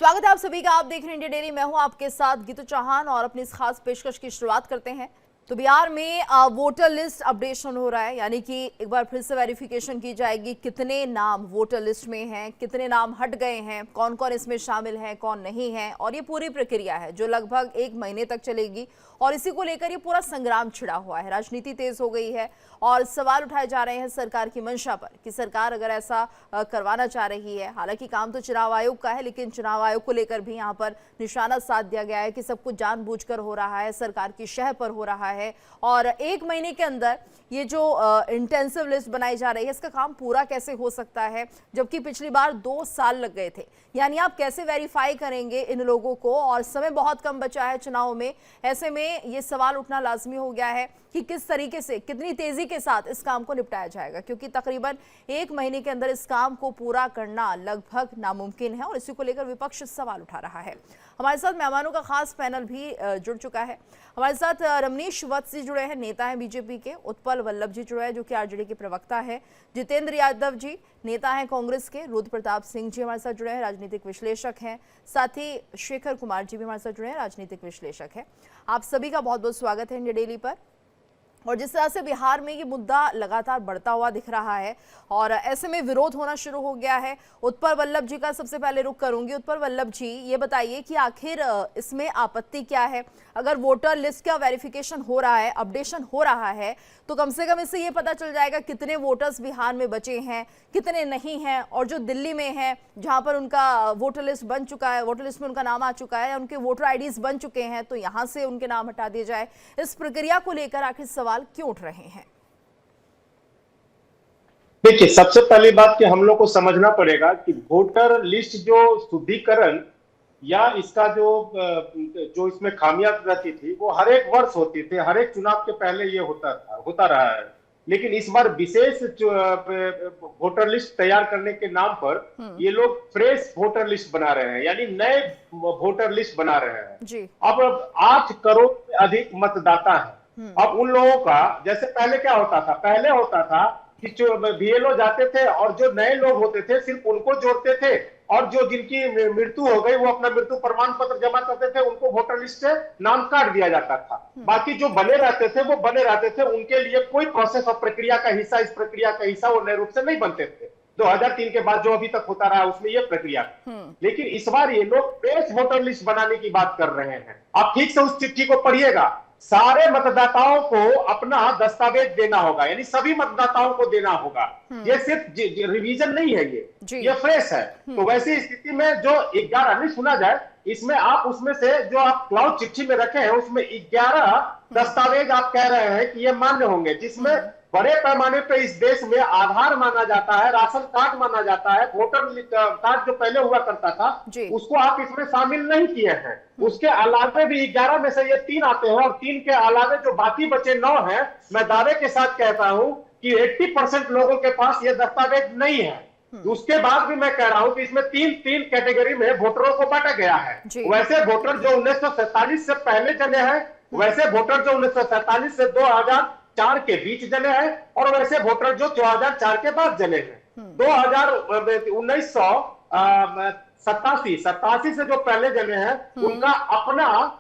स्वागत है आप सभी का। आप देख रहे हैं इंडिया डेली। मैं हूं आपके साथ गीतू चौहान और अपनी इस खास पेशकश की शुरुआत करते हैं। तो बिहार में वोटर लिस्ट अपडेशन हो रहा है, यानी कि एक बार फिर से वेरिफिकेशन की जाएगी कितने नाम वोटर लिस्ट में हैं, कितने नाम हट गए हैं, कौन कौन इसमें शामिल है, कौन नहीं है। और ये पूरी प्रक्रिया है जो लगभग 1 महीने तक चलेगी और इसी को लेकर ये पूरा संग्राम छिड़ा हुआ है। राजनीति तेज हो गई है और सवाल उठाए जा रहे हैं सरकार की मंशा पर कि सरकार अगर ऐसा करवाना चाह रही है, हालांकि काम तो चुनाव आयोग का है, लेकिन चुनाव आयोग को लेकर भी यहाँ पर निशाना साध दिया गया है कि सब कुछ जानबूझकर हो रहा है, सरकार की शह पर हो रहा है और 1 महीने के अंदर ये जो इंटेंसिव लिस्ट बनाई जा रही है इसका काम पूरा कैसे हो सकता है, जबकि पिछली बार 2 साल लग गए थे। यानी आप कैसे वेरीफाई करेंगे इन लोगों को, और समय बहुत कम बचा है चुनाव में। ऐसे में ये सवाल उठना लाजमी हो गया है कि किस तरीके से, कितनी तेजी के साथ इस काम को निपटाया जाएगा, क्योंकि तकरीबन 1 महीने के अंदर इस काम को पूरा करना लगभग नामुमकिन है और इसी को लेकर विपक्ष सवाल उठा रहा है। हमारे साथ मेहमानों का खास पैनल भी जुड़ चुका है। हमारे साथ रमनीश वत्स जी जुड़े हैं, नेता हैं बीजेपी के। उत्पल वल्लभ जी जुड़े हैं जो कि आरजेडी के प्रवक्ता है। जितेंद्र यादव जी नेता हैं कांग्रेस के। रुद्र प्रताप सिंह जी हमारे साथ जुड़े हैं, राजनीतिक विश्लेषक हैं। साथ ही शेखर कुमार जी भी हमारे साथ जुड़े हैं, राजनीतिक विश्लेषक हैं। आप सभी का बहुत बहुत स्वागत है इंडिया डेली पर। और जिस तरह से बिहार में ये मुद्दा लगातार बढ़ता हुआ दिख रहा है और ऐसे में विरोध होना शुरू हो गया है, उत्पल वल्लभ जी का सबसे पहले रुख करूंगी। उत्पल वल्लभ जी, ये बताइए कि आखिर इसमें आपत्ति क्या है? अगर वोटर लिस्ट का वेरिफिकेशन हो रहा है, अपडेशन हो रहा है, तो कम से कम इससे ये पता चल जाएगा कितने वोटर्स बिहार में बचे हैं, कितने नहीं हैं। और जो दिल्ली में है, जहां पर उनका वोटर लिस्ट बन चुका है, वोटर लिस्ट में उनका नाम आ चुका है, उनके वोटर आईडीज बन चुके हैं, तो यहां से उनके नाम हटा दिए जाए। इस प्रक्रिया को लेकर आखिर सवाल क्यों उठ रहे हैं? देखिए, सबसे पहली बात कि हम लोग को समझना पड़ेगा कि वोटर लिस्ट जो शुद्धिकरण या इसका जो इसमें खामियां रहती थी वो हर एक वर्ष होती थी, हर एक चुनाव के पहले ये होता रहा है। लेकिन इस बार विशेष वोटर लिस्ट तैयार करने के नाम पर ये लोग फ्रेश वोटर लिस्ट बना रहे हैं, यानी नए वोटर लिस्ट बना रहे हैं जी। अब 8 करोड़ से अधिक मतदाता है। अब उन लोगों का, जैसे पहले क्या होता था, पहले होता था कि जो बीएलओ जाते थे और जो नए लोग होते थे सिर्फ उनको जोड़ते थे, और जो जिनकी मृत्यु हो गई वो अपना मृत्यु प्रमाण पत्र जमा करते थे, उनको वोटर लिस्ट से नाम काट दिया जाता था। बाकी जो बने रहते थे वो बने रहते थे, उनके लिए कोई प्रोसेस और प्रक्रिया का हिस्सा, इस प्रक्रिया का हिस्सा वो नए रूप से नहीं बनते थे। 2003 के बाद जो अभी तक होता रहा उसमें ये प्रक्रिया। लेकिन इस बार ये लोग फ्रेश वोटर लिस्ट बनाने की बात कर रहे हैं। आप ठीक से उस चिट्ठी को पढ़िएगा। सारे मतदाताओं को अपना दस्तावेज देना होगा, यानी सभी मतदाताओं को देना होगा। ये सिर्फ रिवीजन नहीं है, ये फ्रेश है। तो वैसी स्थिति में जो 11 नहीं सुना जाए, इसमें आप उसमें से जो आप क्लाउड चिट्ठी में रखे हैं उसमें 11 दस्तावेज आप कह रहे हैं कि ये मान्य होंगे, जिसमें बड़े पैमाने पर इस देश में आधार माना जाता है, राशन कार्ड माना जाता है, वोटर कार्ड जो पहले हुआ करता था उसको आप इसमें शामिल नहीं किए हैं। उसके अलावे भी 11 में से ये 3 आते हैं, और 3 के अलावे जो बाकी बचे 9 हैं, मैं दावे के साथ कहता हूं कि 80% लोगों के पास ये दस्तावेज नहीं है। उसके बाद भी मैं कह रहा हूं कि इसमें 3 कैटेगरी में वोटरों को बांटा गया है। वैसे वोटर जो 1947 से पहले जने हैं, वैसे वोटर जो 1947 से 2004 के बीच जने हैं, और वैसे वोटर जो 2004 के बाद जने हैं। 1987 से जो पहले जने हैं उनका अपना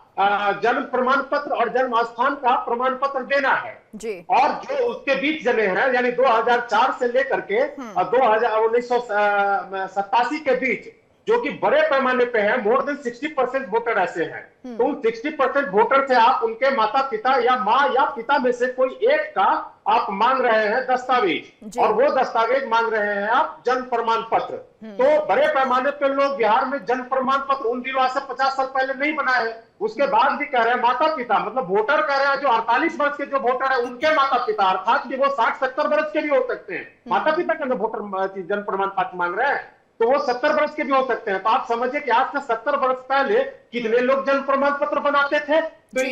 जन्म प्रमाण पत्र और जन्म स्थान का प्रमाण पत्र देना है जी। और जो उसके बीच जने हैं, यानी 2004 से लेकर के 1987 के बीच, जो कि बड़े पैमाने पे है, मोर देन 60% वोटर ऐसे हैं। तो उन 60% वोटर से आप उनके माता पिता या माँ या पिता में से कोई एक का आप मांग रहे हैं दस्तावेज, और वो दस्तावेज मांग रहे हैं आप जन्म प्रमाण पत्र। तो बड़े पैमाने पे लोग बिहार में जन्म प्रमाण पत्र उन दिनों से 50 साल पहले नहीं बनाए हैं। उसके बाद भी कह रहे हैं माता पिता, मतलब वोटर कह रहे हैं जो 48 वर्ष के जो वोटर है उनके माता पिता, अर्थात कि वो 60-70 वर्ष के भी हो सकते हैं। माता पिता का वोटर जन्म प्रमाण पत्र मांग रहे हैं, तो वो 70 वर्ष के भी हो सकते हैं। तो आप समझिए कि आज से 70 वर्ष पहले कितने लोग जन्म प्रमाण पत्र बनाते थे। तो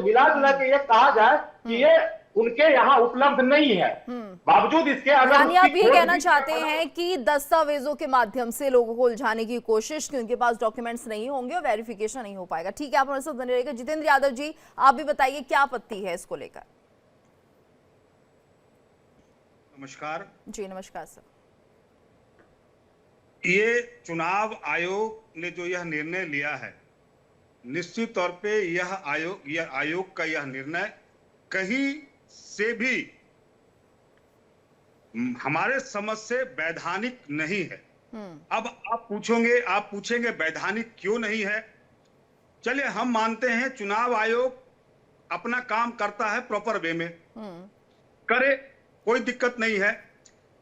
मिला जुला के ये कहा जाए कि ये उनके यहाँ उपलब्ध नहीं है। बावजूद इसके, अगर यानी आप ये कहना चाहते हैं कि दस्तावेजों के माध्यम से लोगों को उलझाने की कोशिश, कि उनके पास डॉक्यूमेंट्स नहीं होंगे और वेरिफिकेशन नहीं हो पाएगा। ठीक है, आप हमारे साथ बने रहिएगा। जितेंद्र यादव जी, आप भी बताइए क्या आपत्ति है इसको लेकर? नमस्कार जी नमस्कार सर। ये चुनाव आयोग ने जो यह निर्णय लिया है, निश्चित तौर पे यह आयोग का यह निर्णय कहीं से भी हमारे समझ से वैधानिक नहीं है। अब आप पूछेंगे वैधानिक क्यों नहीं है? चलिए हम मानते हैं चुनाव आयोग अपना काम करता है प्रॉपर वे में, करे, कोई दिक्कत नहीं है।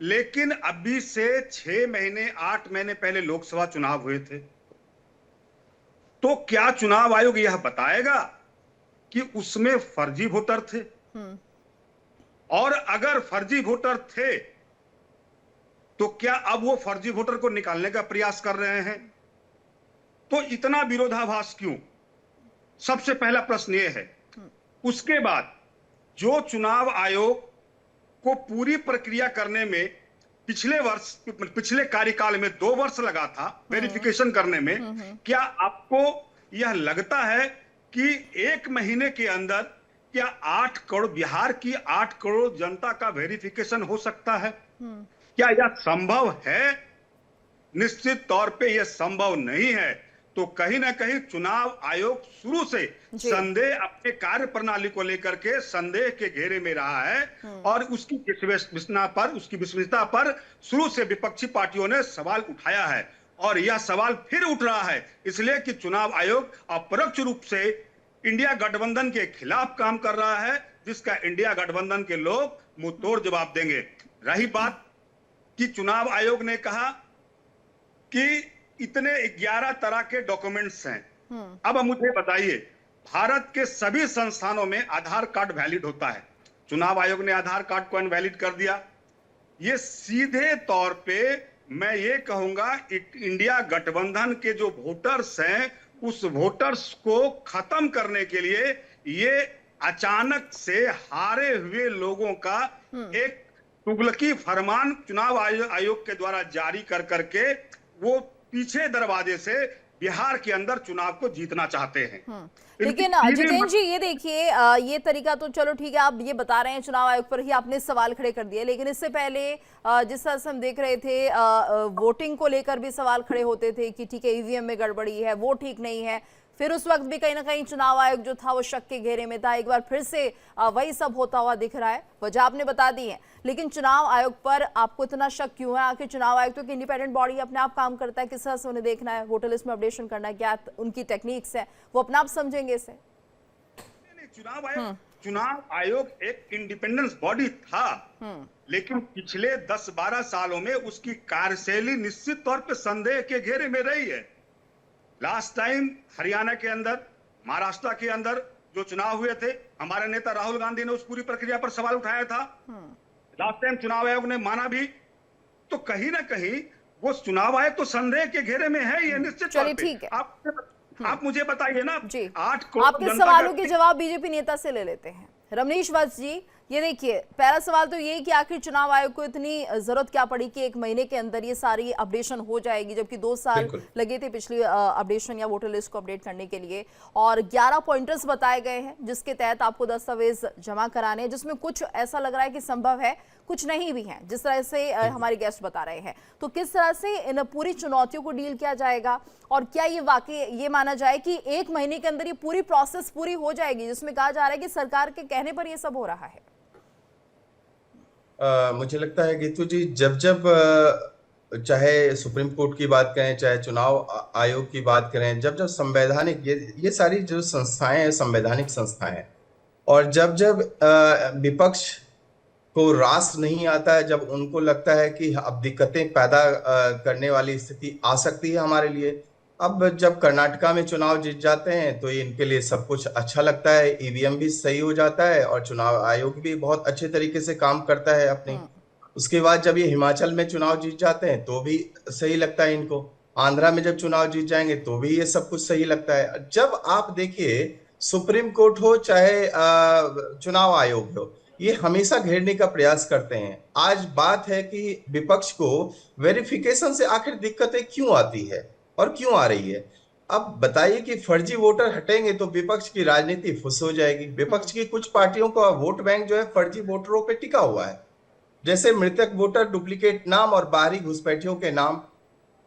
लेकिन अभी से 6 महीने 8 महीने पहले लोकसभा चुनाव हुए थे, तो क्या चुनाव आयोग यह बताएगा कि उसमें फर्जी वोटर थे? और अगर फर्जी वोटर थे तो क्या अब वो फर्जी वोटर को निकालने का प्रयास कर रहे हैं? तो इतना विरोधाभास क्यों? सबसे पहला प्रश्न ये है। उसके बाद जो चुनाव आयोग को पूरी प्रक्रिया करने में पिछले कार्यकाल में 2 वर्ष लगा था वेरिफिकेशन करने में, क्या आपको यह लगता है कि 1 महीने के अंदर क्या 8 करोड़ बिहार की 8 करोड़ जनता का वेरिफिकेशन हो सकता है? क्या यह संभव है? निश्चित तौर पे यह संभव नहीं है। तो कहीं ना कहीं चुनाव आयोग शुरू से संदेह, अपने कार्य प्रणाली को लेकर के संदेह के घेरे में रहा है और उसकी विश्वसनीयता पर शुरू से विपक्षी पार्टियों ने सवाल उठाया है। और यह सवाल फिर उठ रहा है इसलिए कि चुनाव आयोग अपरोक्ष रूप से इंडिया गठबंधन के खिलाफ काम कर रहा है, जिसका इंडिया गठबंधन के लोग मुंह तोड़ जवाब देंगे। रही बात कि चुनाव आयोग ने कहा कि इतने 11 तरह के डॉक्यूमेंट्स हैं। अब मुझे बताइए, भारत के सभी संस्थानों में आधार कार्ड वैलिड होता है, चुनाव आयोग ने आधार कार्ड को अनवैलिड कर दिया। ये सीधे तौर पे मैं ये कहूंगा इंडिया गठबंधन के जो वोटर्स हैं उस वोटर्स को खत्म करने के लिए ये अचानक से हारे हुए लोगों का एक तुगलकी फरमान चुनाव आयोग के द्वारा जारी कर करके वो पीछे दरवाजे से बिहार के अंदर चुनाव को जीतना चाहते हैं। लेकिन जितेंद्र जी ये देखिए, ये तरीका तो चलो ठीक है, आप ये बता रहे हैं चुनाव आयोग पर ही आपने सवाल खड़े कर दिए, लेकिन इससे पहले जिस तरह से हम देख रहे थे वोटिंग को लेकर भी सवाल खड़े होते थे कि ठीक है ईवीएम में गड़बड़ी है, वो ठीक नहीं है। फिर उस वक्त भी कहीं ना कहीं चुनाव आयोग जो था वो शक के घेरे में था। एक बार फिर से वही सब होता हुआ दिख रहा है, वजह आपने बता दी है। लेकिन चुनाव आयोग पर आपको इतना शक क्यों है? आखिर चुनाव आयोग तो एक इंडिपेंडेंट बॉडी अपने आप काम करता है, किस तरह से उन्हें देखना है, वोटर लिस्ट में अपडेशन करना है, क्या उनकी टेक्निक्स है, वो अपना आप समझेंगे इसे। चुनाव आयोग एक इंडिपेंडेंस बॉडी था, लेकिन पिछले 10-12 सालों में उसकी कार्यशैली निश्चित तौर पे संदेह के घेरे में रही है। लास्ट टाइम हरियाणा के अंदर, महाराष्ट्र के अंदर जो चुनाव हुए थे, हमारे नेता राहुल गांधी ने उस पूरी प्रक्रिया पर सवाल उठाया था। लास्ट टाइम चुनाव आयोग ने माना भी। तो कहीं ना कहीं वो चुनाव आयोग तो संदेह के घेरे में है, ये निश्चित। चलिए ठीक है, आप मुझे बताइए ना जी, 8 करोड़ आपके सवालों के जवाब बीजेपी नेता से ले लेते हैं। रमनीश वत्स जी, ये देखिए पहला सवाल तो ये कि आखिर चुनाव आयोग को इतनी जरूरत क्या पड़ी कि 1 महीने के अंदर ये सारी अपडेशन हो जाएगी, जबकि 2 साल लगे थे पिछली अपडेशन या वोटर लिस्ट को अपडेट करने के लिए। और 11 पॉइंटर्स बताए गए हैं जिसके तहत आपको दस्तावेज जमा कराने हैं, जिसमें कुछ ऐसा लग रहा है कि संभव है, कुछ नहीं भी है, जिस तरह से हमारे गेस्ट बता रहे हैं। तो किस तरह से इन पूरी चुनौतियों को डील किया जाएगा और क्या ये वाकई ये माना जाए कि 1 महीने के अंदर ये पूरी प्रोसेस पूरी हो जाएगी, जिसमें कहा जा रहा है कि सरकार के कहने पर ये सब हो रहा है? मुझे लगता है गीतू जी, जब चाहे सुप्रीम कोर्ट की बात करें, चाहे चुनाव आयोग की बात करें, जब संवैधानिक ये सारी जो संस्थाएं हैं संवैधानिक संस्थाएं हैं, और जब विपक्ष को रास नहीं आता है, जब उनको लगता है कि अब दिक्कतें पैदा करने वाली स्थिति आ सकती है हमारे लिए। अब जब कर्नाटका में चुनाव जीत जाते हैं तो इनके लिए सब कुछ अच्छा लगता है, ईवीएम भी सही हो जाता है और चुनाव आयोग भी बहुत अच्छे तरीके से काम करता है अपने। उसके बाद जब ये हिमाचल में चुनाव जीत जाते हैं तो भी सही लगता है इनको, आंध्रा में जब चुनाव जीत जाएंगे तो भी ये सब कुछ सही लगता है। जब आप देखिए सुप्रीम कोर्ट हो चाहे चुनाव आयोग हो, ये हमेशा घेरने का प्रयास करते हैं। आज बात है कि विपक्ष को वेरिफिकेशन से आखिर दिक्कतें क्यों आती है और क्यों आ रही है। अब बताइए कि फर्जी वोटर हटेंगे तो विपक्ष की राजनीति फुस हो जाएगी। विपक्ष की कुछ पार्टियों का वोट बैंक जो है फर्जी वोटरों पे टिका हुआ है, जैसे मृतक वोटर, डुप्लीकेट नाम और बाहरी घुसपैठियों के नाम।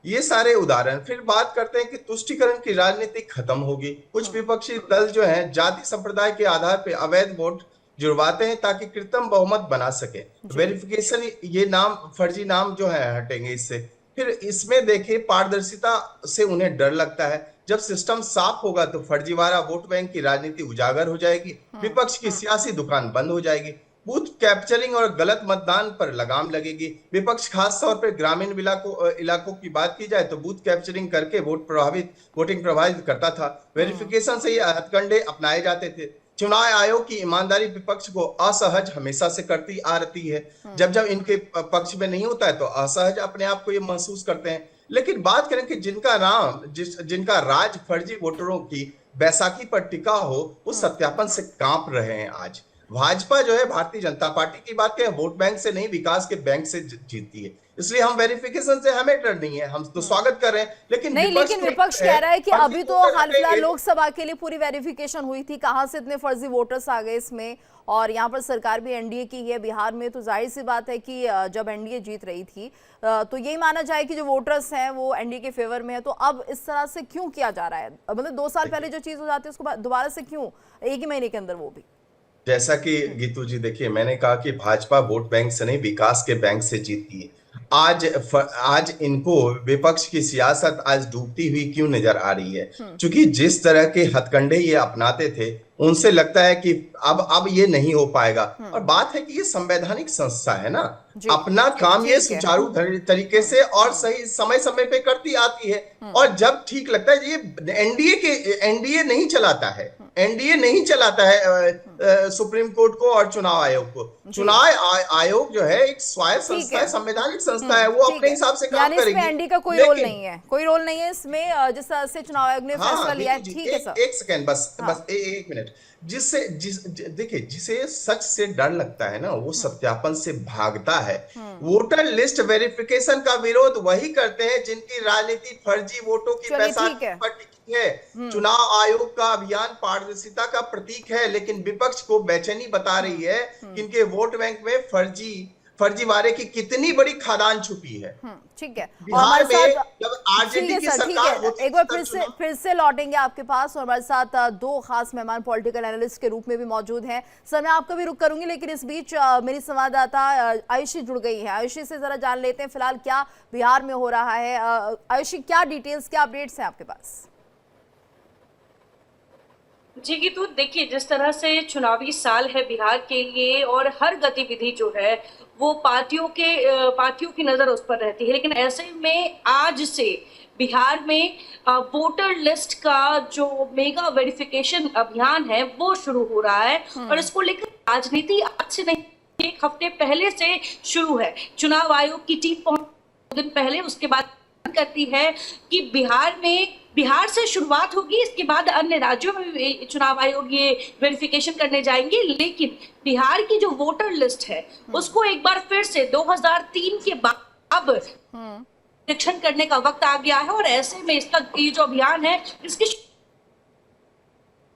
ये सारे उदाहरण। फिर बात करते हैं कि तुष्टीकरण की राजनीति खत्म होगी। कुछ विपक्षी दल जो हैं जाति संप्रदाय के आधार पर अवैध वोट जुड़वाते हैं ताकि कृत्रिम बहुमत बना सके। वेरिफिकेशन, ये नाम, फर्जी नाम जो है हटेंगे इससे। फिर इसमें देखिए पारदर्शिता से उन्हें डर लगता है। जब सिस्टम साफ होगा तो फर्जीवाड़ा वोट बैंक की राजनीति उजागर हो जाएगी, विपक्ष की सियासी दुकान बंद हो जाएगी, बूथ कैप्चरिंग और गलत मतदान पर लगाम लगेगी। विपक्ष खास तौर पर ग्रामीण इलाकों की बात की जाए तो बूथ कैप्चरिंग करके वोटिंग प्रभावित करता था। वेरिफिकेशन से ये हथकंडे अपनाए जाते थे। चुनाव आयोग की ईमानदारी विपक्ष को असहज हमेशा से करती आ रही है। जब जब इनके पक्ष में नहीं होता है तो असहज अपने आप को ये महसूस करते हैं। लेकिन बात करें कि जिनका राज फर्जी वोटरों की बैसाखी पर टिका हो, वो सत्यापन से कांप रहे हैं आज। भाजपा जो है, भारतीय जनता पार्टी की बात करें, वोट बैंक से नहीं विकास के बैंक से जीतती है। इसलिए हम वेरिफिकेशन से हमें डर नहीं है, हम तो स्वागत कर रहे हैं। लेकिन विपक्ष कह रहा है कि अभी तो हाल फिलहाल लोकसभा के लिए पूरी वेरिफिकेशन हुई थी, कहां से इतने फर्जी वोटर्स आ गए इसमें, और यहाँ पर सरकार भी एनडीए की है बिहार में, तो जाहिर सी बात है कि जब एनडीए जीत रही थी तो यही माना जाए कि जो वोटर्स हैं वो एनडीए के फेवर में है। तो अब इस तरह से क्यों किया जा रहा है? मतलब 2 साल पहले जो चीज हो जाती है उसको दोबारा से क्यों एक ही महीने के अंदर वो भी? जैसा कि गीतू जी देखिए, मैंने कहा कि भाजपा वोट बैंक से नहीं विकास के बैंक से जीतती है। आज इनको विपक्ष की सियासत आज डूबती हुई क्यों नजर आ रही है? क्योंकि जिस तरह के हथकंडे ये अपनाते थे, उनसे लगता है कि अब ये नहीं हो पाएगा। और बात है कि ये संवैधानिक संस्था है ना, अपना काम ये सुचारू तरीके से और सही समय समय पे करती आती है। और जब ठीक लगता है, ये एनडीए नहीं चलाता है, एनडीए नहीं चलाता है सुप्रीम कोर्ट को और चुनाव आयोग को। चुनाव आयोग जो है एक स्वायत्त संस्था है, संवैधानिक संस्था है, वो अपने हिसाब से काम करेगी। एनडीए का कोई रोल नहीं है, कोई रोल नहीं है इसमें, जिस तरह से चुनाव आयोग ने फैसला लिया है। ठीक है सर, एक सेकंड, बस 1 मिनट। देखिए, जिसे सच से डर लगता है ना, वो सत्यापन से भागता है। वोटर लिस्ट वेरिफिकेशन का विरोध वही करते हैं जिनकी राजनीति फर्जी वोटों की बैसाखी पर टिकी है। चुनाव आयोग का अभियान पारदर्शिता का प्रतीक है, लेकिन विपक्ष को बेचैनी बता रही है कि इनके वोट बैंक में फर्जीवाड़े की कितनी बड़ी खादान छुपी है। ठीक है, बिहार में जब आरजेडी की सरकार होती है, एक बार फिर से लौटेंगे आपके पास, और हमारे साथ 2 खास मेहमान पॉलिटिकल एनालिस्ट के रूप में भी मौजूद हैं। सर, मैं आपका भी रुख करूंगी, लेकिन इस बीच मेरी संवाददाता आयुषी जुड़ गई है। आयुषी से जरा जान लेते हैं फिलहाल क्या बिहार में हो रहा है। आयुषी, क्या डिटेल्स, क्या अपडेट्स हैं आपके पास? जी गीतू, देखिए जिस तरह से चुनावी साल है बिहार के लिए और हर गतिविधि जो है वो पार्टियों की नजर उस पर रहती है, लेकिन ऐसे में आज से बिहार में वोटर लिस्ट का जो मेगा वेरिफिकेशन अभियान है वो शुरू हो रहा है। और इसको लेकर राजनीति आज से नहीं, 1 हफ्ते पहले से शुरू है। चुनाव आयोग की टीम 2 दिन पहले उसके बाद करती है कि बिहार से शुरुआत होगी, इसके बाद अन्य राज्यों में भी चुनाव आयोग ये वेरिफिकेशन करने जाएंगे। लेकिन बिहार की जो वोटर लिस्ट है उसको एक बार फिर से 2003 के बाद अब निरीक्षण करने का वक्त आ गया है। और ऐसे में इसका ये जो अभियान है, इसकी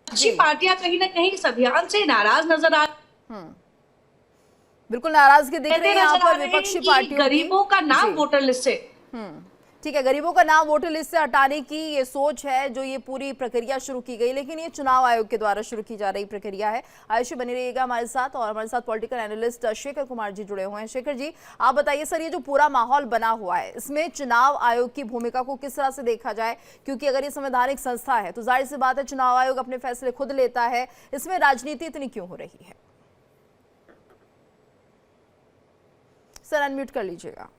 अच्छी पार्टियां कहीं ना कहीं इस अभियान से नाराज नजर आ बिल्कुल नाराजगी दिख रही है यहाँ पर विपक्षी पार्टियों की। गरीबों का नाम वोटर लिस्ट से, ठीक है, गरीबों का नाम वोटर लिस्ट से हटाने की ये सोच है जो ये पूरी प्रक्रिया शुरू की गई, लेकिन ये चुनाव आयोग के द्वारा शुरू की जा रही प्रक्रिया है। आयुषी बनी रहिएगा हमारे साथ, और हमारे साथ पॉलिटिकल एनालिस्ट शेखर कुमार जी जुड़े हुए हैं। शेखर जी, आप बताइए सर, ये जो पूरा माहौल बना हुआ है, इसमें चुनाव आयोग की भूमिका को किस तरह से देखा जाए? क्योंकि अगर ये संवैधानिक संस्था है तो जाहिर सी बात है चुनाव आयोग अपने फैसले खुद लेता है, इसमें राजनीति इतनी क्यों हो रही है? सर, अनम्यूट कर लीजिएगा।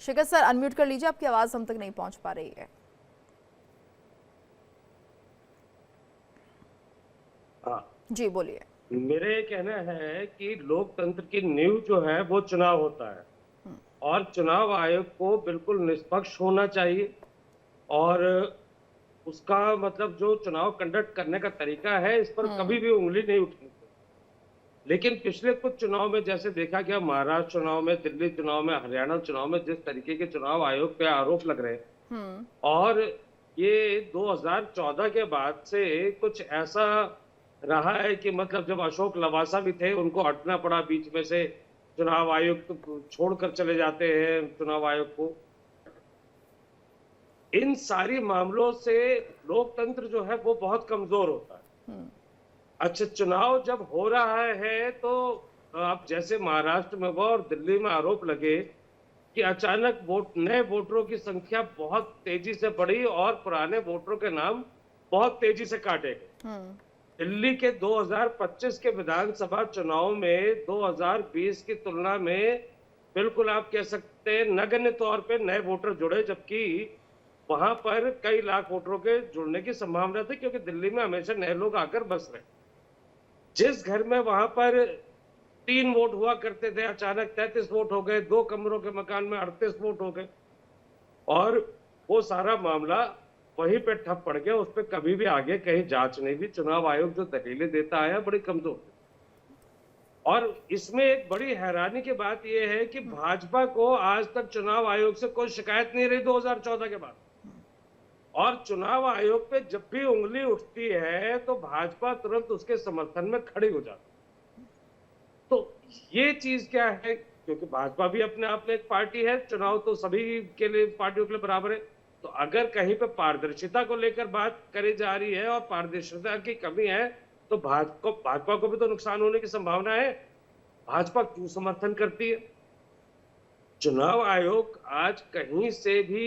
शेखर सर, अनम्यूट कर लीजिए, आपकी आवाज हम तक नहीं पहुंच पा रही है। जी बोलिए। मेरे कहना है कि लोकतंत्र की नींव जो है वो चुनाव होता है, और चुनाव आयोग को बिल्कुल निष्पक्ष होना चाहिए। और उसका मतलब जो चुनाव कंडक्ट करने का तरीका है, इस पर कभी भी उंगली नहीं उठनी। लेकिन पिछले कुछ चुनाव में जैसे देखा गया, महाराष्ट्र चुनाव में, दिल्ली चुनाव में, हरियाणा चुनाव में जिस तरीके के चुनाव आयोग पे आरोप लग रहे हैं, और ये 2014 के बाद से कुछ ऐसा रहा है कि मतलब जब अशोक लवासा भी थे, उनको हटना पड़ा बीच में से चुनाव आयुक्त छोड़कर चले जाते हैं चुनाव आयोग को। इन सारी मामलों से लोकतंत्र जो है वो बहुत कमजोर होता है। अच्छा, चुनाव जब हो रहा है तो अब जैसे महाराष्ट्र में हुआ और दिल्ली में आरोप लगे कि अचानक नए वोटरों की संख्या बहुत तेजी से बढ़ी और पुराने वोटरों के नाम बहुत तेजी से काटे गए। दिल्ली के 2025 के विधानसभा चुनाव में 2020 की तुलना में बिल्कुल आप कह सकते हैं नगण्य तौर पे नए वोटर जुड़े, जबकि वहां पर कई लाख वोटरों के जुड़ने की संभावना थी, क्योंकि दिल्ली में हमेशा नए लोग आकर बस रहे। जिस घर में वहां पर 3 वोट हुआ करते थे, अचानक 33 वोट हो गए, 2 कमरों के मकान में 38 वोट हो गए, और वो सारा मामला वहीं पे ठप पड़ गया। उस पर कभी भी आगे कहीं जांच नहीं हुई। चुनाव आयोग जो दलीलें देता है बड़ी कमजोर है। और इसमें एक बड़ी हैरानी की बात यह है कि भाजपा को आज तक चुनाव आयोग से कोई शिकायत नहीं रही 2014 के बाद, और चुनाव आयोग पे जब भी उंगली उठती है तो भाजपा तुरंत उसके समर्थन में खड़ी हो जाती। तो ये चीज क्या है, क्योंकि भाजपा भी अपने आप में एक पार्टी है, चुनाव तो सभी के लिए पार्टियों के लिए बराबर है। तो अगर कहीं पे पारदर्शिता को लेकर बात करी जा रही है और पारदर्शिता की कमी है तो भाजपा को भी तो नुकसान होने की संभावना है। भाजपा क्यों समर्थन करती है? चुनाव आयोग आज कहीं से भी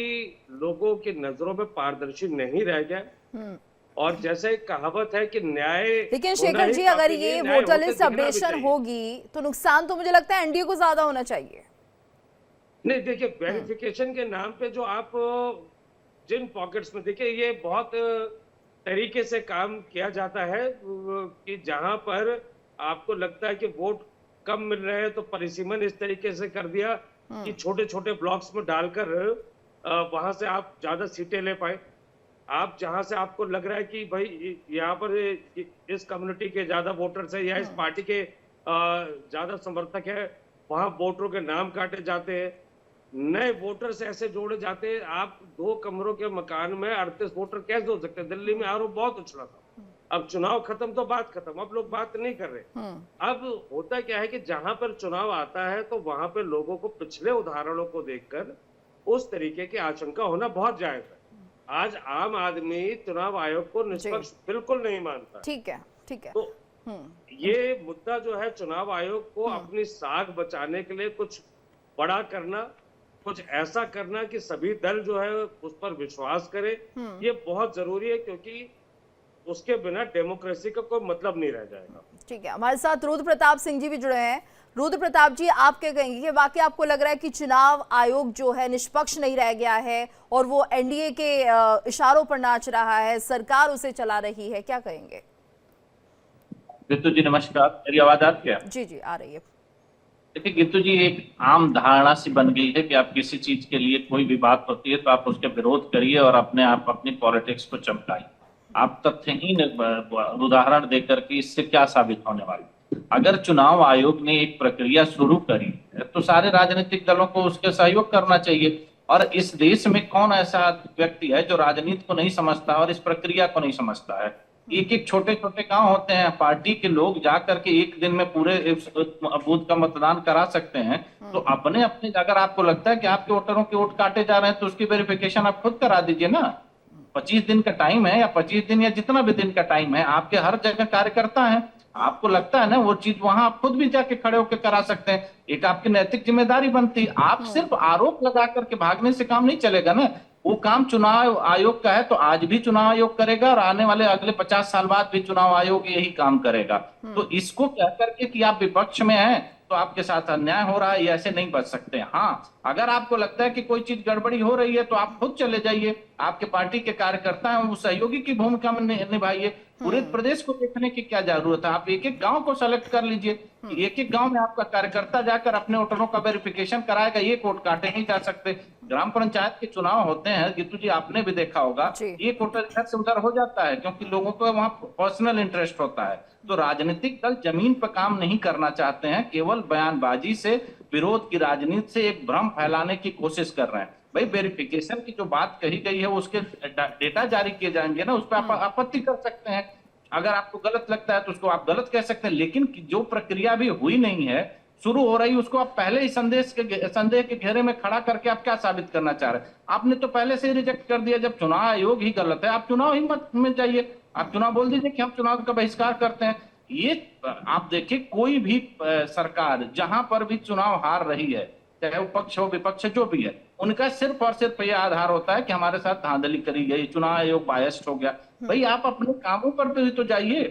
लोगों की नजरों में पारदर्शी नहीं रह गया। और जैसे कहावत है कि न्याय, लेकिन शेखर जी अगर ये वोटर लिस्ट अपडेशन होगी तो नुकसान तो मुझे लगता है एनडीए को ज्यादा होना चाहिए। नहीं, देखिए वेरिफिकेशन के नाम पे जो आप जिन पॉकेट्स में, देखिए ये बहुत तरीके से काम किया जाता है कि जहां पर आपको लगता है कि वोट कम मिल रहे हैं तो परिसीमन इस तरीके से कर दिया कि छोटे छोटे ब्लॉक्स में डालकर वहां से आप ज्यादा सीटें ले पाए। आप जहां से आपको लग रहा है कि भाई यहाँ पर इस कम्युनिटी के ज्यादा वोटर्स है या इस पार्टी के ज्यादा समर्थक है, वहां वोटरों के नाम काटे जाते हैं, नए वोटर्स ऐसे जोड़े जाते हैं। आप 2 कमरों के मकान में 38 वोटर कैसे हो सकते हैं? दिल्ली में आरोप बहुत उछला था। अब चुनाव खत्म तो बात खत्म, अब लोग बात नहीं कर रहे। अब होता क्या है कि जहां पर चुनाव आता है तो वहां पर लोगों को पिछले उदाहरणों को देखकर उस तरीके की आशंका होना बहुत जायज है। आज आम आदमी चुनाव आयोग को निष्पक्ष बिल्कुल नहीं मानता। ठीक है, ठीक है। तो ये मुद्दा जो है चुनाव आयोग को अपनी साख बचाने के लिए कुछ बड़ा करना, कुछ ऐसा करना कि सभी दल जो है उस पर विश्वास करे, ये बहुत जरूरी है, क्योंकि उसके बिना डेमोक्रेसी का कोई मतलब नहीं रह जाएगा। ठीक है, हमारे साथ रुद्र प्रताप सिंह जी भी जुड़े हैं। रुद्र प्रताप जी, आप क्या कहेंगे कि वाकई आपको लग रहा है कि चुनाव आयोग जो है निष्पक्ष नहीं रह गया है और वो एनडीए के इशारों पर नाच रहा है, सरकार उसे चला रही है, क्या कहेंगे? गीतू जी नमस्कार, मेरी आवाज आती है? जी जी आ रही है। देखिए गीतू जी, एक आम धारणा सी बन गई है कि आप किसी चीज के लिए कोई भी बात होती है तो आप उसके विरोध करिए और आप अपनी पॉलिटिक्स को चमकाइए। आप तथ्यहीन उदाहरण देकर के इससे क्या साबित होने वाला? अगर चुनाव आयोग ने एक प्रक्रिया शुरू करी तो सारे राजनीतिक दलों को उसके सहयोग करना चाहिए। और इस देश में कौन ऐसा व्यक्ति है जो राजनीति को नहीं समझता और इस प्रक्रिया को नहीं समझता है? एक एक छोटे छोटे गांव होते हैं, पार्टी के लोग जाकर के एक दिन में पूरे बूथ का मतदान करा सकते हैं। तो अपने अपने अगर आपको लगता है कि आपके वोटरों के वोट काटे जा रहे हैं तो उसकी वेरिफिकेशन आप खुद करा दीजिए ना। 25 दिन का टाइम है या 25 दिन या जितना भी दिन का टाइम है, आपके हर जगह कार्यकर्ता है, आपको लगता है ना वो चीज वहां आप खुद भी जाके खड़े होकर करा सकते हैं। एक आपकी नैतिक जिम्मेदारी बनती है। आप सिर्फ आरोप लगा करके भागने से काम नहीं चलेगा ना। वो काम चुनाव आयोग का है तो आज भी चुनाव आयोग करेगा और आने वाले अगले 50 साल बाद भी चुनाव आयोग यही काम करेगा। तो इसको कह करके कि आप विपक्ष में हैं तो आपके साथ अन्याय हो रहा है, ये ऐसे नहीं बच सकते। हाँ, अगर आपको लगता है कि कोई चीज गड़बड़ी हो रही है तो आप खुद चले जाइए, आपके पार्टी के कार्यकर्ता हैं वो सहयोगी की भूमिका में निभाइए। पूरे प्रदेश को देखने की क्या जरूरत है? आप एक एक गांव को सेलेक्ट कर लीजिए, एक एक गांव में आपका कार्यकर्ता जाकर अपने वोटरों का वेरिफिकेशन कराएगा, ये वोट काटे नहीं जा सकते। ग्राम पंचायत के चुनाव होते हैं गीतू जी, आपने भी देखा होगा, एक वोटर इधर से उधर हो जाता है क्योंकि लोगों को वहां पर्सनल इंटरेस्ट होता है। तो राजनीतिक दल जमीन पर काम नहीं करना चाहते हैं, केवल बयानबाजी से, विरोध की राजनीति से एक भ्रम फैलाने की कोशिश कर रहे हैं। भाई वेरिफिकेशन की जो बात कही गई है उसके डेटा जारी किए जाएंगे ना, उस पर आप आपत्ति कर सकते हैं। अगर आपको गलत लगता है तो उसको आप गलत कह सकते हैं, लेकिन जो प्रक्रिया भी हुई नहीं है, शुरू हो रही उसको आप पहले ही संदेह के घेरे में खड़ा करके आप क्या साबित करना चाह रहे हैं? आपने तो पहले से ही रिजेक्ट कर दिया। जब चुनाव आयोग ही गलत है, आप चुनाव ही मत में जाइए, आप चुनाव बोल दीजिए कि हम चुनाव का बहिष्कार करते हैं। ये आप देखिए, कोई भी सरकार जहां पर भी चुनाव हार रही है, चाहे वो पक्ष हो विपक्ष जो भी है, उनका सिर्फ और सिर्फ ये आधार होता है कि हमारे साथ धांधली करी गई, चुनाव आयोग बायस्ड हो गया। भाई आप अपने कामों पर भी तो जाइए।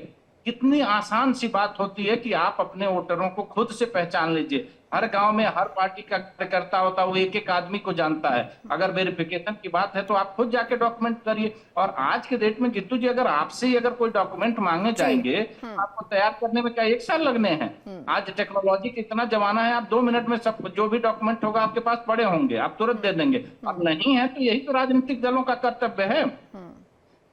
कितनी आसान सी बात होती है कि आप अपने वोटरों को खुद से पहचान लीजिए। हर गांव में हर पार्टी का कार्यकर्ता होता है, वो एक एक आदमी को जानता है। अगर वेरिफिकेशन की बात है तो आप खुद जाके डॉक्यूमेंट करिए। और आज के डेट में गिट्टू जी, अगर आपसे ही अगर कोई डॉक्यूमेंट मांगे जाएंगे, आपको तैयार करने में क्या 1 साल लगने हैं? आज टेक्नोलॉजी का इतना जमाना है, आप 2 मिनट में सब जो भी डॉक्यूमेंट होगा आपके पास पड़े होंगे, आप तुरंत दे देंगे। अब नहीं है तो यही तो राजनीतिक दलों का कर्तव्य है